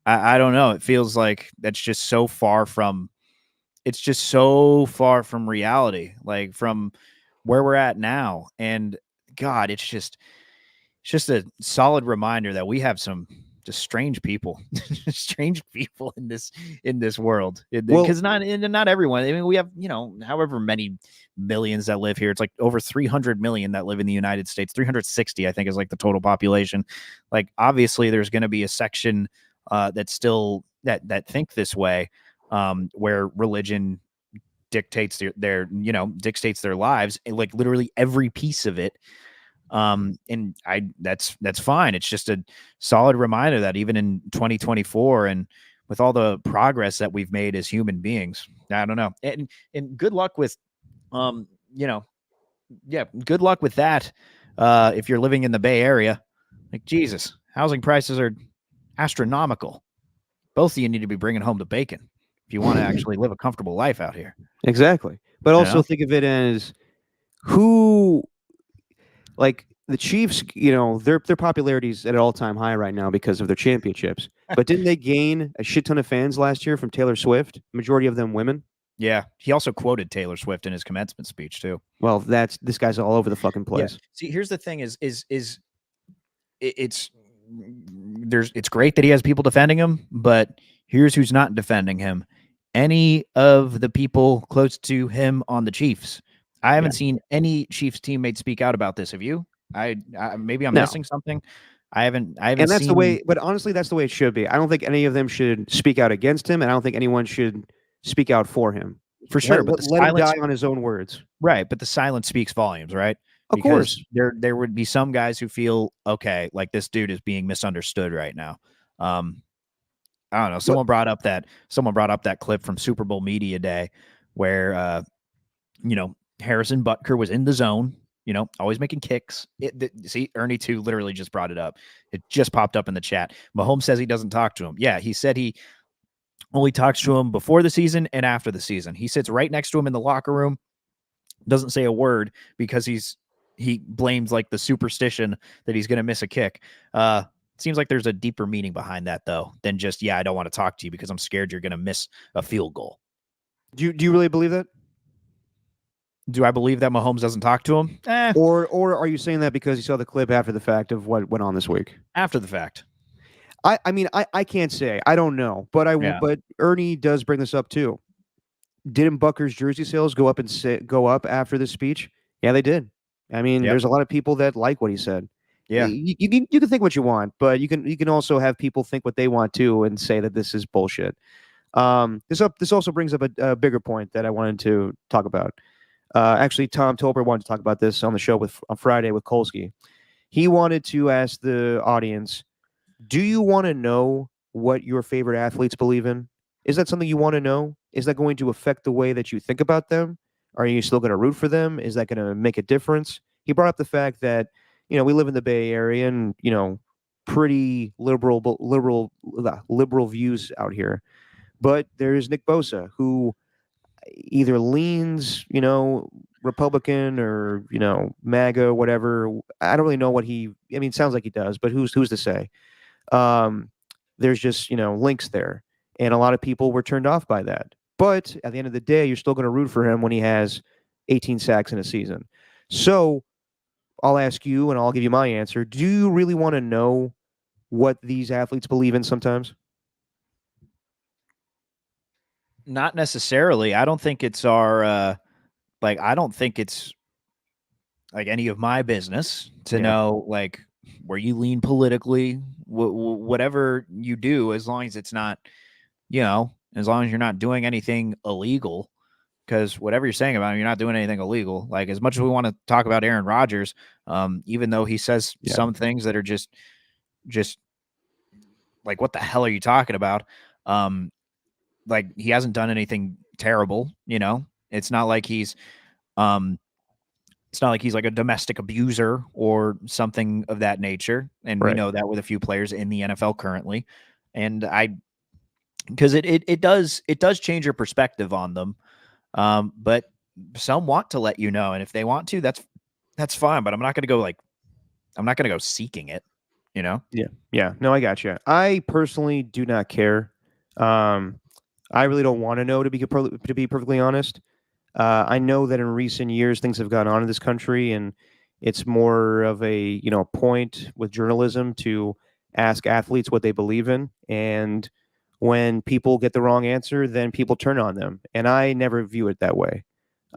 B: I don't know. It feels like that's just so far from it's just so far from reality, like from where we're at now. And God, it's just a solid reminder that we have some just strange people, strange people in this world. Because not everyone. I mean, we have, however many millions that live here. It's like over 300 million that live in the United States. 360, I think, is like the total population. Like, obviously, there's going to be a section that still that think this way, where religion dictates their dictates their lives, and like literally every piece of it. And that's fine. It's just a solid reminder that even in 2024 and with all the progress that we've made as human beings, I don't know. And good luck with, good luck with that. If you're living in the Bay Area, like, Jesus, housing prices are astronomical. Both of you need to be bringing home the bacon if you want to actually live a comfortable life out here.
A: Exactly. But also think of it as who, like the Chiefs, their popularity is at an all-time high right now because of their championships. But didn't they gain a shit ton of fans last year from Taylor Swift? Majority of them women.
B: Yeah, he also quoted Taylor Swift in his commencement speech too.
A: Well, this guy's all over the fucking place.
B: Yeah. See, here's the thing: it's great that he has people defending him, but here's who's not defending him: any of the people close to him on the Chiefs. I haven't seen any Chiefs teammate speak out about this. Have you? Maybe I'm missing something. I haven't. And
A: that's the way. But honestly, that's the way it should be. I don't think any of them should speak out against him, and I don't think anyone should speak out for him.
B: For sure,
A: let him die on his own words.
B: Right, but the silence speaks volumes, right?
A: Of course,
B: there would be some guys who feel, okay, like this dude is being misunderstood right now. I don't know. Someone brought up that clip from Super Bowl Media Day where Harrison Butker was in the zone, always making kicks. See, Ernie too literally just brought it up. It just popped up in the chat. Mahomes says he doesn't talk to him. Yeah, he said he only talks to him before the season and after the season. He sits right next to him in the locker room, doesn't say a word because he blames like the superstition that he's going to miss a kick. Seems like there's a deeper meaning behind that though than just, I don't want to talk to you because I'm scared you're going to miss a field goal.
A: Do you really believe that?
B: Do I believe that Mahomes doesn't talk to him?
A: Or are you saying that because you saw the clip after the fact of what went on this week?
B: After the fact.
A: I mean, I can't say. I don't know. But but Ernie does bring this up too. Didn't Butker's jersey sales go up after this speech? Yeah, they did. I mean, there's a lot of people that like what he said.
B: Yeah.
A: You can think what you want, but you can also have people think what they want too and say that this is bullshit. This also brings up a bigger point that I wanted to talk about. Actually, Tom Tolbert wanted to talk about this on the show on Friday with Kolsky. He wanted to ask the audience, do you want to know what your favorite athletes believe in? Is that something you want to know? Is that going to affect the way that you think about them? Are you still going to root for them? Is that going to make a difference? He brought up the fact that, we live in the Bay Area and, pretty liberal views out here. But there's Nick Bosa, who either leans, Republican or, MAGA, whatever. I don't really know it sounds like he does, but who's to say? There's just, links there. And a lot of people were turned off by that. But at the end of the day, you're still going to root for him when he has 18 sacks in a season. So I'll ask you, and I'll give you my answer. Do you really want to know what these athletes believe in sometimes?
B: Not necessarily. I don't think it's I don't think it's like any of my business to know like where you lean politically, whatever you do, as long as it's not, as long as you're not doing anything illegal, because whatever you're saying about him, you're not doing anything illegal. Like, as much as we want to talk about Aaron Rodgers, even though he says some things that are just like, what the hell are you talking about? Like, he hasn't done anything terrible, It's not like he's like a domestic abuser or something of that nature. And we know that with a few players in the NFL currently. And because it does change your perspective on them. But some want to let you know. And if they want to, that's fine. But I'm not going to go seeking it,
A: Yeah. Yeah. No, I got you. I personally do not care. I really don't want to know, to be perfectly honest. I know that in recent years things have gone on in this country, and it's more of a point with journalism to ask athletes what they believe in, and when people get the wrong answer, then people turn on them, and I never view it that way.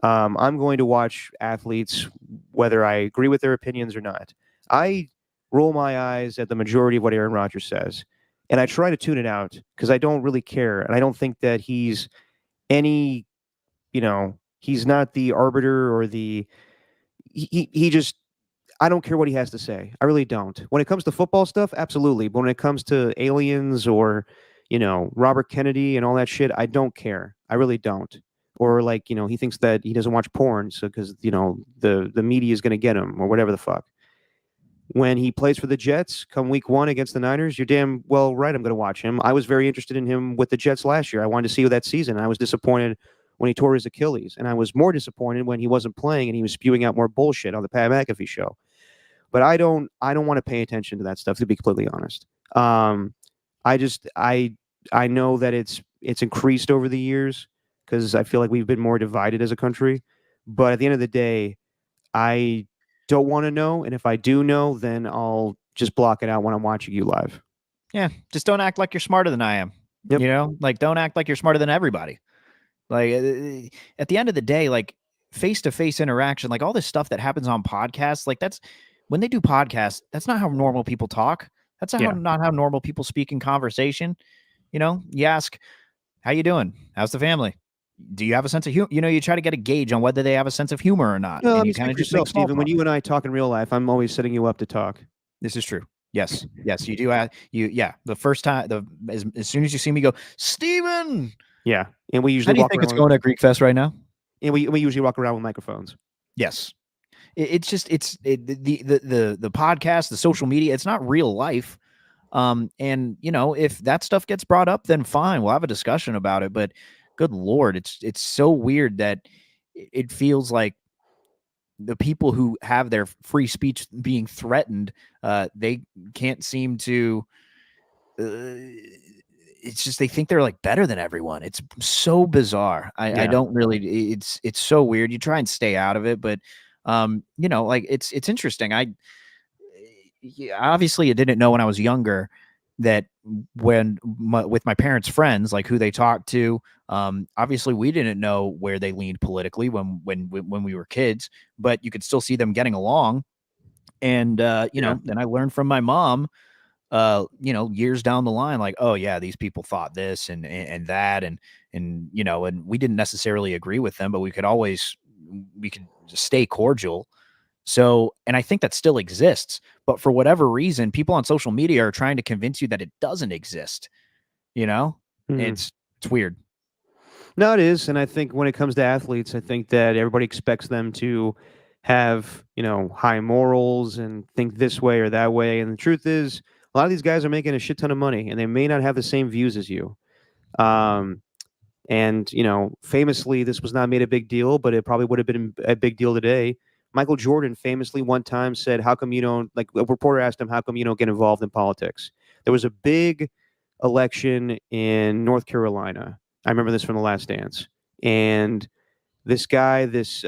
A: I'm going to watch athletes whether I agree with their opinions or not. I roll my eyes at the majority of what Aaron Rodgers says, and I try to tune it out because I don't really care, and I don't think that he's any, he's not the arbiter or he just, I don't care what he has to say. I really don't. When it comes to football stuff, absolutely. But when it comes to aliens or, Robert Kennedy and all that shit, I don't care. I really don't. Or like, he thinks that he doesn't watch porn, so because the media is going to get him or whatever the fuck. When he plays for the Jets come week 1 against the Niners, you're damn well right I'm going to watch him. I was very interested in him with the Jets last year. I wanted to see that season. I was disappointed when he tore his Achilles, and I was more disappointed when he wasn't playing and he was spewing out more bullshit on the Pat McAfee show. But I don't want to pay attention to that stuff, to be completely honest. I just I know that it's increased over the years because I feel like we've been more divided as a country. But at the end of the day, I don't want to know, and if I do know, then I'll just block it out when I'm watching you live.
B: Yeah, just don't act like you're smarter than I am.
A: Yep.
B: Like don't act like you're smarter than everybody. Like at the end of the day, like face-to-face interaction, like all this stuff that happens on podcasts, like that's when they do podcasts, that's not how normal people talk. That's not how normal people speak in conversation. You ask, how you doing? How's the family? Do you have a sense of humor? You try to get a gauge on whether they have a sense of humor or not.
A: No,
B: And you
A: speak
B: kind of
A: for
B: just make
A: yourself,
B: small
A: Stephen. When
B: talk.
A: you and I talk in real life, I'm always setting you up to talk.
B: This is true. Yes, you do. Yeah. The first time, as soon as you see me go, Steven,
A: Yeah, and we
B: how
A: usually
B: do you
A: walk
B: think it's
A: around.
B: going at Greek Fest right now?
A: And we usually walk around with microphones.
B: Yes. It's just the podcast, the social media. It's not real life. And if that stuff gets brought up, then fine, we'll have a discussion about it. But good Lord, it's so weird that it feels like the people who have their free speech being threatened, they can't seem to. It's just they think they're like better than everyone. It's so bizarre. I
A: Yeah.
B: don't really. It's so weird. You try and stay out of it, but like it's interesting. Obviously I didn't know when I was younger that with my parents' friends, like who they talked to, obviously we didn't know where they leaned politically when we were kids, but you could still see them getting along. And then I learned from my mom, years down the line, like, oh yeah, these people thought this and that, and and we didn't necessarily agree with them, but we could stay cordial. So, and I think that still exists, but for whatever reason, people on social media are trying to convince you that it doesn't exist.
A: Mhm.
B: It's weird.
A: No, it is, and I think when it comes to athletes, I think that everybody expects them to have high morals and think this way or that way. And the truth is, a lot of these guys are making a shit ton of money, and they may not have the same views as you. Um, and famously, this was not made a big deal, but it probably would have been a big deal today. Michael Jordan famously one time said, "How come you don't?" Like a reporter asked him, "How come you don't get involved in politics?" There was a big election in North Carolina. I remember this from The Last Dance, and this guy, this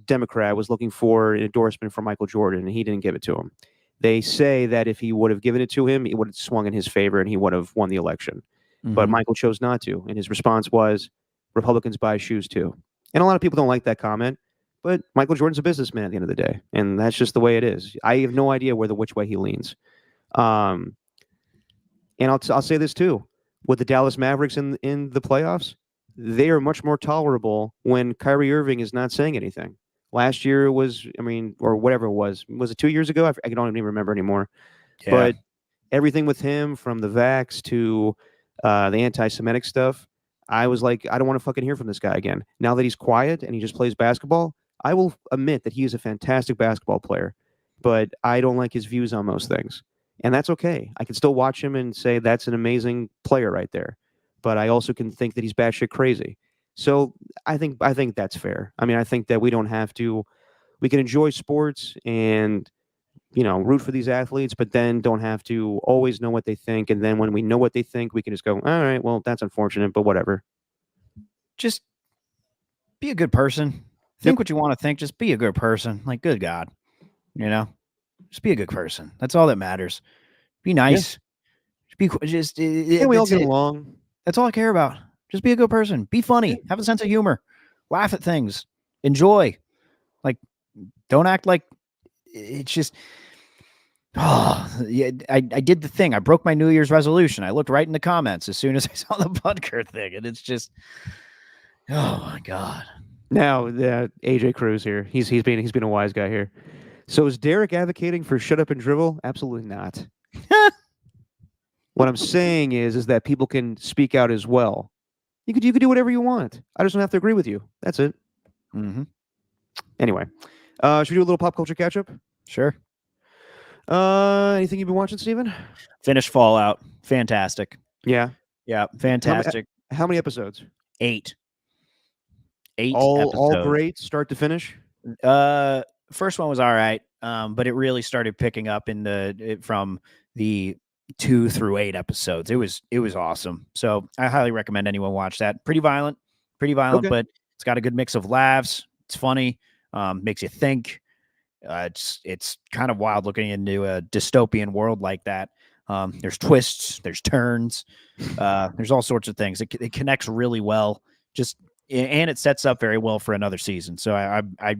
A: Democrat, was looking for an endorsement from Michael Jordan, and he didn't give it to him. They say that if he would have given it to him, it would have swung in his favor, and he would have won the election. But
B: Mhm.
A: Michael chose not to, and his response was, "Republicans buy shoes too." And a lot of people don't like that comment, but Michael Jordan's a businessman at the end of the day, and that's just the way it is. I have no idea which way he leans. Um, and I'll say this too: with the Dallas Mavericks in the playoffs, they are much more tolerable when Kyrie Irving is not saying anything. Last year was, I mean, or whatever it was it 2 years ago? I don't even remember anymore.
B: Yeah.
A: But everything with him, from the vax to the anti-Semitic stuff, I was like, I don't want to fucking hear from this guy again. Now that he's quiet and he just plays basketball, I will admit that he is a fantastic basketball player, but I don't like his views on most things. And that's okay. I can still watch him and say that's an amazing player right there. But I also can think that he's batshit crazy. So I think that's fair. I mean, I think that we don't have to. We can enjoy sports and root for these athletes, but then don't have to always know what they think. And then when we know what they think, we can just go, all right, well, that's unfortunate, but whatever.
B: Just be a good person. Think what you want to think. Just be a good person. Like, good God, just be a good person. That's all that matters. Be nice. We all
A: get along.
B: That's all I care about. Just be a good person. Be funny. Have a sense of humor. Laugh at things. Enjoy. Like, don't act like it's just. Oh, yeah. I did the thing. I broke my New Year's resolution. I looked right in the comments as soon as I saw the Butker thing, and it's just. Oh my God.
A: Now, AJ Cruz here. He's been a wise guy here. So is Derek advocating for shut up and dribble? Absolutely not. What I'm saying is that people can speak out as well. You could do whatever you want. I just don't have to agree with you. That's it.
B: Mm-hmm.
A: Anyway, should we do a little pop culture catch up?
B: Sure.
A: Anything you've been watching, Steven?
B: Finished Fallout. Fantastic.
A: Yeah.
B: Yeah. Fantastic.
A: How many episodes?
B: 8.
A: All
B: episodes.
A: Great, start to finish.
B: First one was all right, but it really started picking up from the 2 through 8 episodes. It was awesome. So I highly recommend anyone watch that. Pretty violent,
A: Okay.
B: but it's got a good mix of laughs. It's funny, makes you think. It's kind of wild looking into a dystopian world like that. There's twists, there's turns, there's all sorts of things. It connects really well. And it sets up very well for another season. So I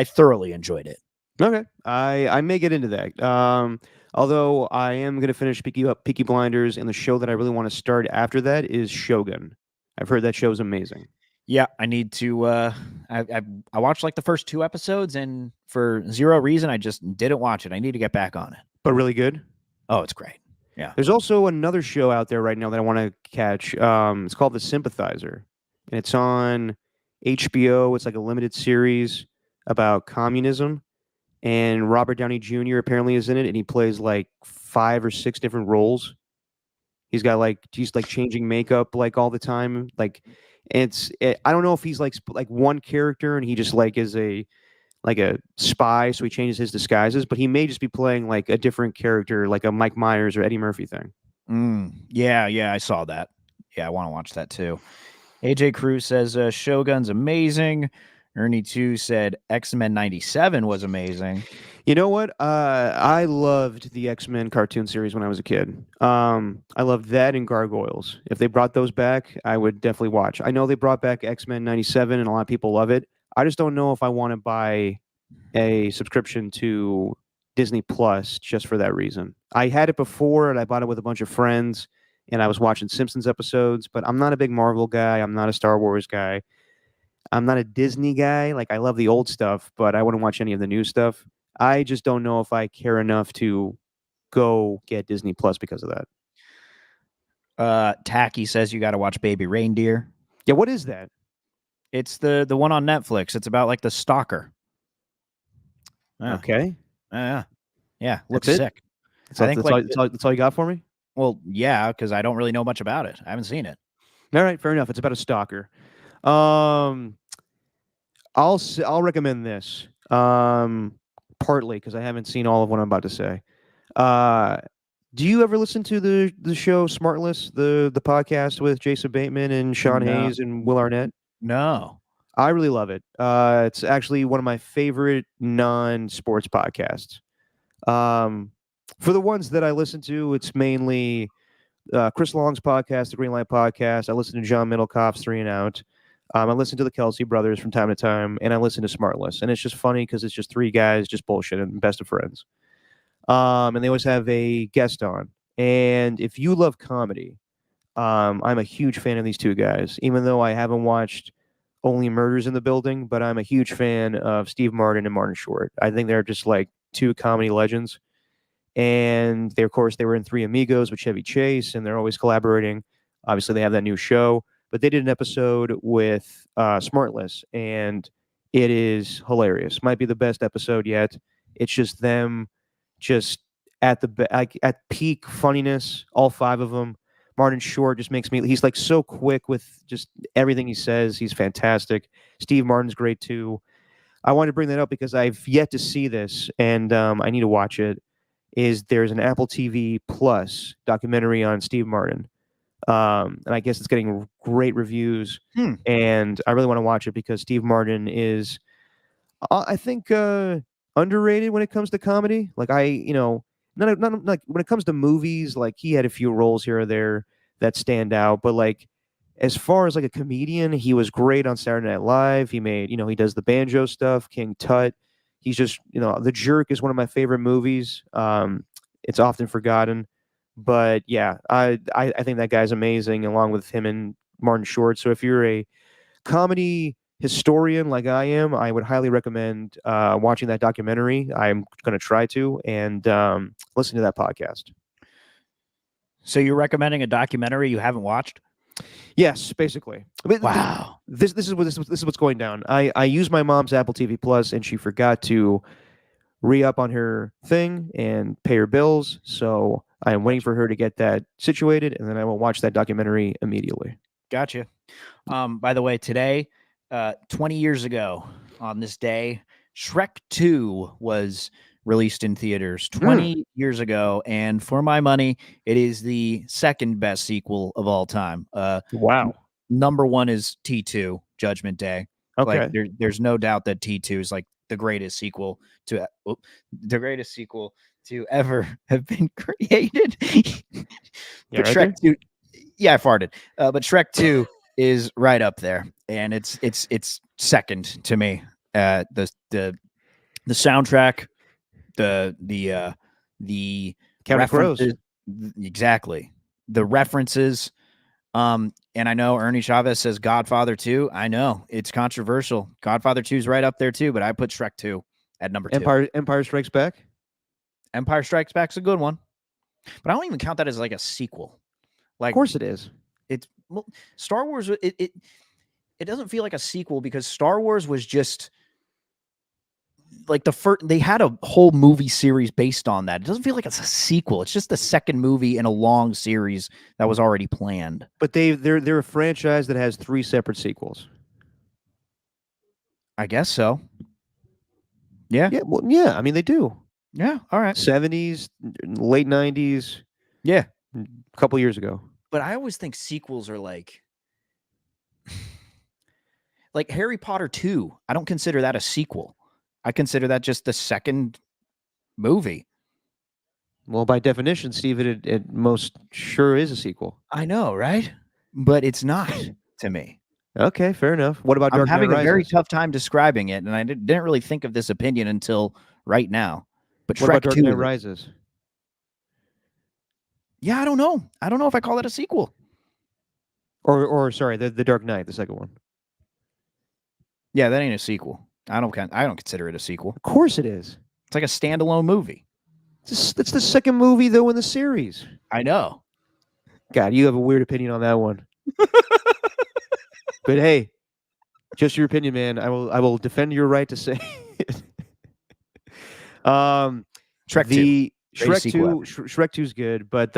B: thoroughly enjoyed it.
A: Okay, I may get into that. Although I am going to finish Peaky Blinders, and the show that I really want to start after that is Shogun. I've heard that show's amazing.
B: Yeah, I need to. I watched like the first 2 episodes, and for zero reason, I just didn't watch it. I need to get back on it.
A: But really good.
B: Oh, it's great. Yeah.
A: There's also another show out there right now that I want to catch. It's called The Sympathizer, and it's on HBO. It's like a limited series about communism, and Robert Downey Jr. apparently is in it, and he plays like 5 or 6 different roles. He's changing makeup like all the time. Like I don't know if he's like one character and he just like is a spy, so he changes his disguises, but he may just be playing like a different character, like a Mike Myers or Eddie Murphy thing.
B: Yeah, I saw that. Yeah, I want to watch that too. AJ Cruz says Shogun's amazing. Ernie 2 said X-Men 97 was amazing.
A: You know what? I loved the X-Men cartoon series when I was a kid. I loved that and Gargoyles. If they brought those back, I would definitely watch. I know they brought back X-Men 97 and a lot of people love it. I just don't know if I want to buy a subscription to Disney Plus just for that reason. I had it before and I bought it with a bunch of friends and I was watching Simpsons episodes, but I'm not a big Marvel guy. I'm not a Star Wars guy. I'm not a Disney guy. Like, I love the old stuff, but I wouldn't watch any of the new stuff. I just don't know if I care enough to go get Disney Plus because of
B: that. Tacky says you got to watch Baby Reindeer.
A: Yeah, what is that?
B: It's the one on Netflix. It's about like the stalker.
A: Okay.
B: Yeah. Looks
A: That's
B: sick.
A: That's all you got for me?
B: Well, yeah, because I don't really know much about it. I haven't seen it.
A: All right, fair enough. It's about a stalker. I'll recommend this. Partly because I haven't seen all of what I'm about to say. Do you ever listen to the show Smartless, the podcast with Jason Bateman and Sean Hayes and Will Arnett?
B: No.
A: I really love it. It's actually one of my favorite non-sports podcasts. For the ones that I listen to, it's mainly Chris Long's podcast, the Green Light Podcast. I listen to John Middlecoff's 3 and Out. I listen to the Kelsey brothers from time to time, and I listen to Smartless. And it's just funny because it's just 3 guys just bullshit and best of friends. And they always have a guest on. And if you love comedy, I'm a huge fan of these 2 guys, even though I haven't watched Only Murders in the Building, but I'm a huge fan of Steve Martin and Martin Short. I think they're just like 2 comedy legends. And they were in 3 Amigos with Chevy Chase, and they're always collaborating. Obviously, they have that new show, but they did an episode with Smartless, and it is hilarious. Might be the best episode yet. It's just them, just at peak funniness. All 5 of them. Martin Short just makes me. He's like so quick with just everything he says. He's fantastic. Steve Martin's great too. I wanted to bring that up because I've yet to see this, and I need to watch it. There's an Apple TV Plus documentary on Steve Martin, and I guess it's getting great reviews.
B: Hmm.
A: And I really want to watch it because Steve Martin is, I think, underrated when it comes to comedy. Like not like when it comes to movies, like he had a few roles here or there that stand out, but like as far as like a comedian, he was great on Saturday Night Live. He made, he does the banjo stuff, King Tut. He's just, The Jerk is one of my favorite movies. It's often forgotten, but yeah, I think that guy's amazing, along with him and Martin Short. So if you're a comedy historian like I am, I would highly recommend watching that documentary. I'm going to try to, and listen to that podcast.
B: So you're recommending a documentary you haven't watched?
A: Yes, basically. I mean,
B: Wow.
A: This is what's going down. I use my mom's Apple TV Plus, and she forgot to re-up on her thing and pay her bills. So I am waiting for her to get that situated, and then I will watch that documentary immediately.
B: Gotcha. By the way, today, 20 years ago on this day, Shrek 2 was released in theaters 20 years ago, and for my money, it is the second best sequel of all time.
A: Wow.
B: Number one is T2, Judgment Day.
A: Okay.
B: Like there's no doubt that T2 is like the greatest sequel to ever have been created.
A: Yeah,
B: But
A: right
B: Shrek 2, yeah, I farted. But Shrek 2 is right up there, and it's second to me. The soundtrack, the
A: Counting Crows.
B: references, exactly, the references. And I know Ernie Chavez says Godfather 2. I know it's controversial. Godfather 2 is right up there too, but I put Shrek 2 at number 2.
A: Empire Strikes Back.
B: Empire Strikes Back's a good one, but I don't even count that as like a sequel. Like,
A: Of course it is.
B: Star Wars. It doesn't feel like a sequel because Star Wars was just like the first. They had a whole movie series based on that. It doesn't feel like it's a sequel. It's just the second movie in a long series that was already planned.
A: But they're a franchise that has 3 separate sequels.
B: I guess so. Yeah.
A: Yeah. Well, yeah. I mean, they do.
B: Yeah. All right.
A: 70s, late 90s.
B: Yeah.
A: A couple years ago.
B: But I always think sequels are like Harry Potter 2. I don't consider that a sequel. I consider that just the second movie.
A: Well, by definition, Steve, it most sure is a sequel.
B: I know, right? But it's not to me.
A: Okay, fair enough. What about
B: I'm
A: Dark Knight
B: having
A: Rises?
B: a very tough time describing it, and I didn't really think of this opinion until right now. But
A: What about
B: Shrek
A: Dark
B: 2,
A: Knight Rises?
B: yeah, I don't know. I don't know if I call it a sequel.
A: Or sorry, the Dark Knight, the second one.
B: Yeah, that ain't a sequel. I don't consider it a sequel.
A: Of course it is.
B: It's like a standalone movie.
A: It's the second movie though in the series.
B: I know.
A: God, you have a weird opinion on that one. But hey, just your opinion, man. I will defend your right to say it.
B: Shrek 2.
A: Shrek 2 is good, but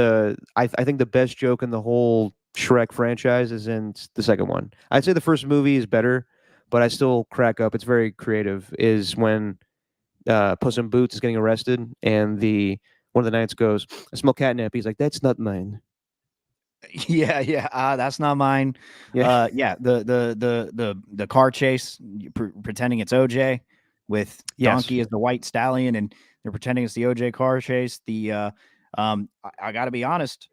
A: I think the best joke in the whole Shrek franchise is in the second one. I'd say the first movie is better, but I still crack up. It's very creative. Is when Puss in Boots is getting arrested, and one of the knights goes, "I smell catnip." He's like, "That's not mine."
B: Yeah. That's not mine.
A: Yeah.
B: Yeah. The car chase, pretending it's OJ with Donkey as the white stallion, and they're pretending it's the OJ car chase. I got to be honest.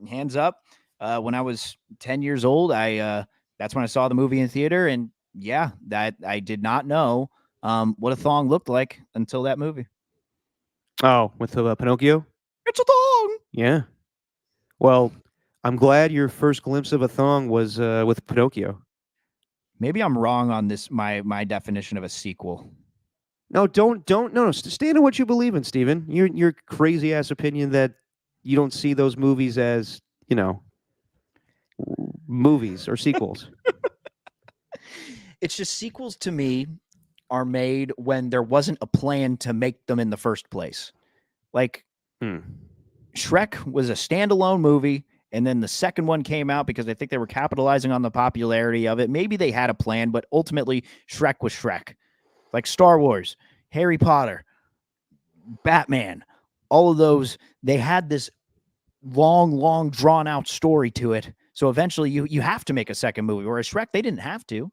B: Hands up. When I was 10 years old, that's when I saw the movie in theater, and yeah, that I did not know what a thong looked like until that movie.
A: Oh, with Pinocchio?
B: It's a thong.
A: Yeah. Well, I'm glad your first glimpse of a thong was with Pinocchio.
B: Maybe I'm wrong on this. My definition of a sequel.
A: No, no. Stand on what you believe in, Steven. Your crazy ass opinion that you don't see those movies as, movies or sequels.
B: It's just sequels to me are made when there wasn't a plan to make them in the first place. Like Shrek was a standalone movie, And then the second one came out because I think they were capitalizing on the popularity of it. Maybe they had a plan, but ultimately Shrek was Shrek. Like Star Wars, Harry Potter, Batman, all of those, they had this long drawn out story to it. So eventually you have to make a second movie. Whereas Shrek, they didn't have to.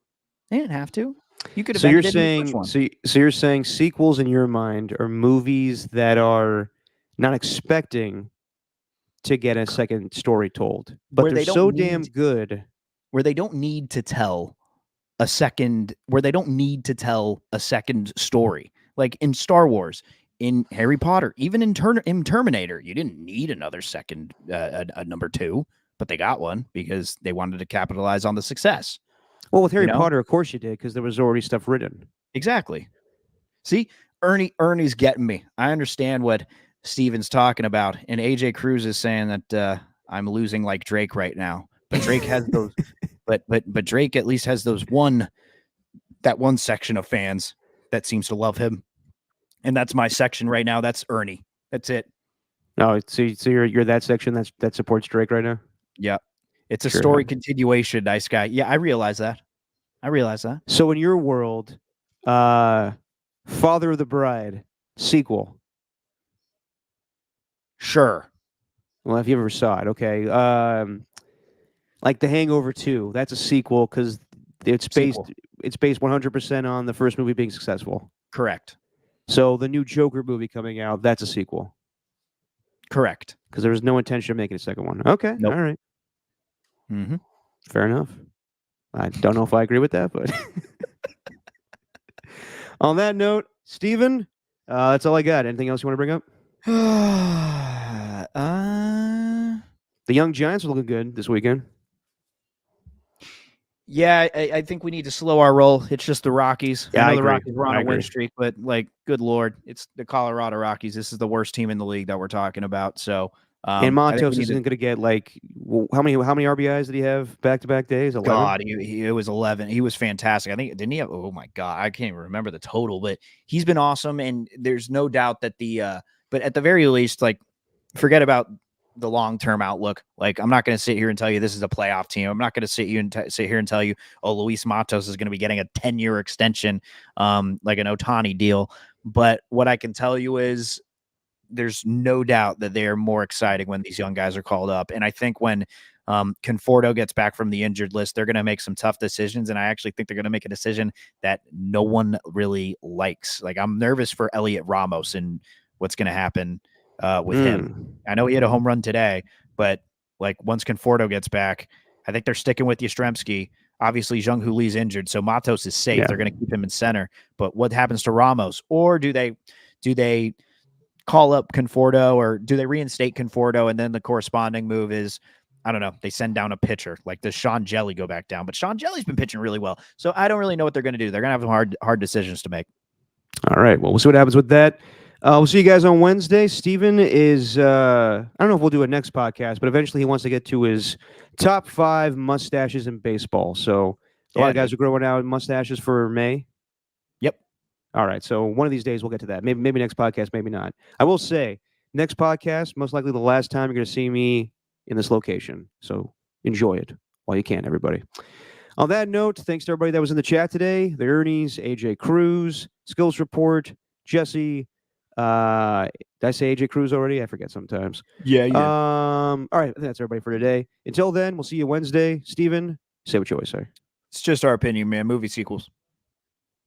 B: They didn't have to. You could have
A: So you're
B: ended it in the first
A: saying
B: one.
A: so you're saying sequels in your mind are movies that are not expecting to get a second story told, but
B: Where
A: they're
B: they don't
A: so
B: need-
A: damn good.
B: Where they don't need to tell a second story. Like in Star Wars, in Harry Potter, even in Terminator, you didn't need another second a number 2, but they got one because they wanted to capitalize on the success.
A: Well, with Harry
B: know?
A: Potter, of course you did, because there was already stuff written.
B: Exactly. See, Ernie's getting me. I understand what Steven's talking about, and AJ Cruz is saying that I'm losing like Drake right now. But Drake has those, but Drake at least has that one section of fans that seems to love him, and that's my section right now. That's Ernie. That's it.
A: No, so you're that section that supports Drake right now.
B: Yeah, it's a
A: Sure.
B: story continuation. Nice guy. Yeah, I realize that.
A: So in your world, Father of the Bride sequel.
B: Sure.
A: Well, if you ever saw it, okay. Like The Hangover 2, that's a sequel because it's based
B: Sequel.
A: it's based 100% on the first movie being successful.
B: Correct.
A: So the new Joker movie coming out, that's a sequel
B: Correct.
A: because there was no intention of making a second one. Okay,
B: Nope.
A: all right,
B: Mm-hmm.
A: fair enough. I don't know if I agree with that, but on that note, Steven, that's all I got. Anything else you want to bring up? The young Giants are looking good this weekend.
B: Yeah, I think we need to slow our roll. It's just the Rockies.
A: Yeah,
B: I
A: I
B: know the
A: agree.
B: Rockies were on
A: I
B: a win
A: agree.
B: streak, but like, good Lord, it's the Colorado Rockies. This is the worst team in the league that we're talking about. So,
A: And
B: I think
A: Matos
B: we need
A: isn't
B: to-
A: going to get like how many RBIs did he have back-to-back days? 11?
B: God, it was 11. He was fantastic. I think didn't he have? Oh my God, I can't even remember the total, but he's been awesome. And there's no doubt that but at the very least, like, forget about the long-term outlook. Like, I'm not going to sit here and tell you this is a playoff team. I'm not going to sit here and tell you, oh, Luis Matos is going to be getting a 10-year extension, like an Ohtani deal. But what I can tell you is there's no doubt that they're more exciting when these young guys are called up. And I think when Conforto gets back from the injured list, they're going to make some tough decisions. And I actually think they're going to make a decision that no one really likes. Like, I'm nervous for Elliot Ramos and what's going to happen with him. I know he had a home run today, but like, once Conforto gets back, I think they're sticking with Yastrzemski. Obviously, Jung Hoo Lee's injured, so Matos is safe.
A: Yeah.
B: They're going to keep him in center. But what happens to Ramos? Or do they call up Conforto, or do they reinstate Conforto? And then the corresponding move is, I don't know, they send down a pitcher. Like, does Sean Jelly go back down? But Sean Jelly's been pitching really well. So I don't really know what they're going to do. They're going to have some hard decisions to make.
A: All right. Well, we'll see what happens with that. We'll see you guys on Wednesday. Steven is, I don't know if we'll do a next podcast, but eventually he wants to get to his top 5 mustaches in baseball. So a lot of guys are growing out mustaches for May.
B: Yep.
A: All right. So one of these days we'll get to that. Maybe next podcast, maybe not. I will say, next podcast, most likely the last time you're going to see me in this location. So enjoy it while you can, everybody. On that note, thanks to everybody that was in the chat today. The Ernies, AJ Cruz, Skills Report, Jesse. Did I say AJ Cruz already? I forget sometimes.
B: Yeah.
A: All right, that's everybody for today. Until then, we'll see you Wednesday. Steven, say what you always say.
B: It's just our opinion, man. Movie sequels.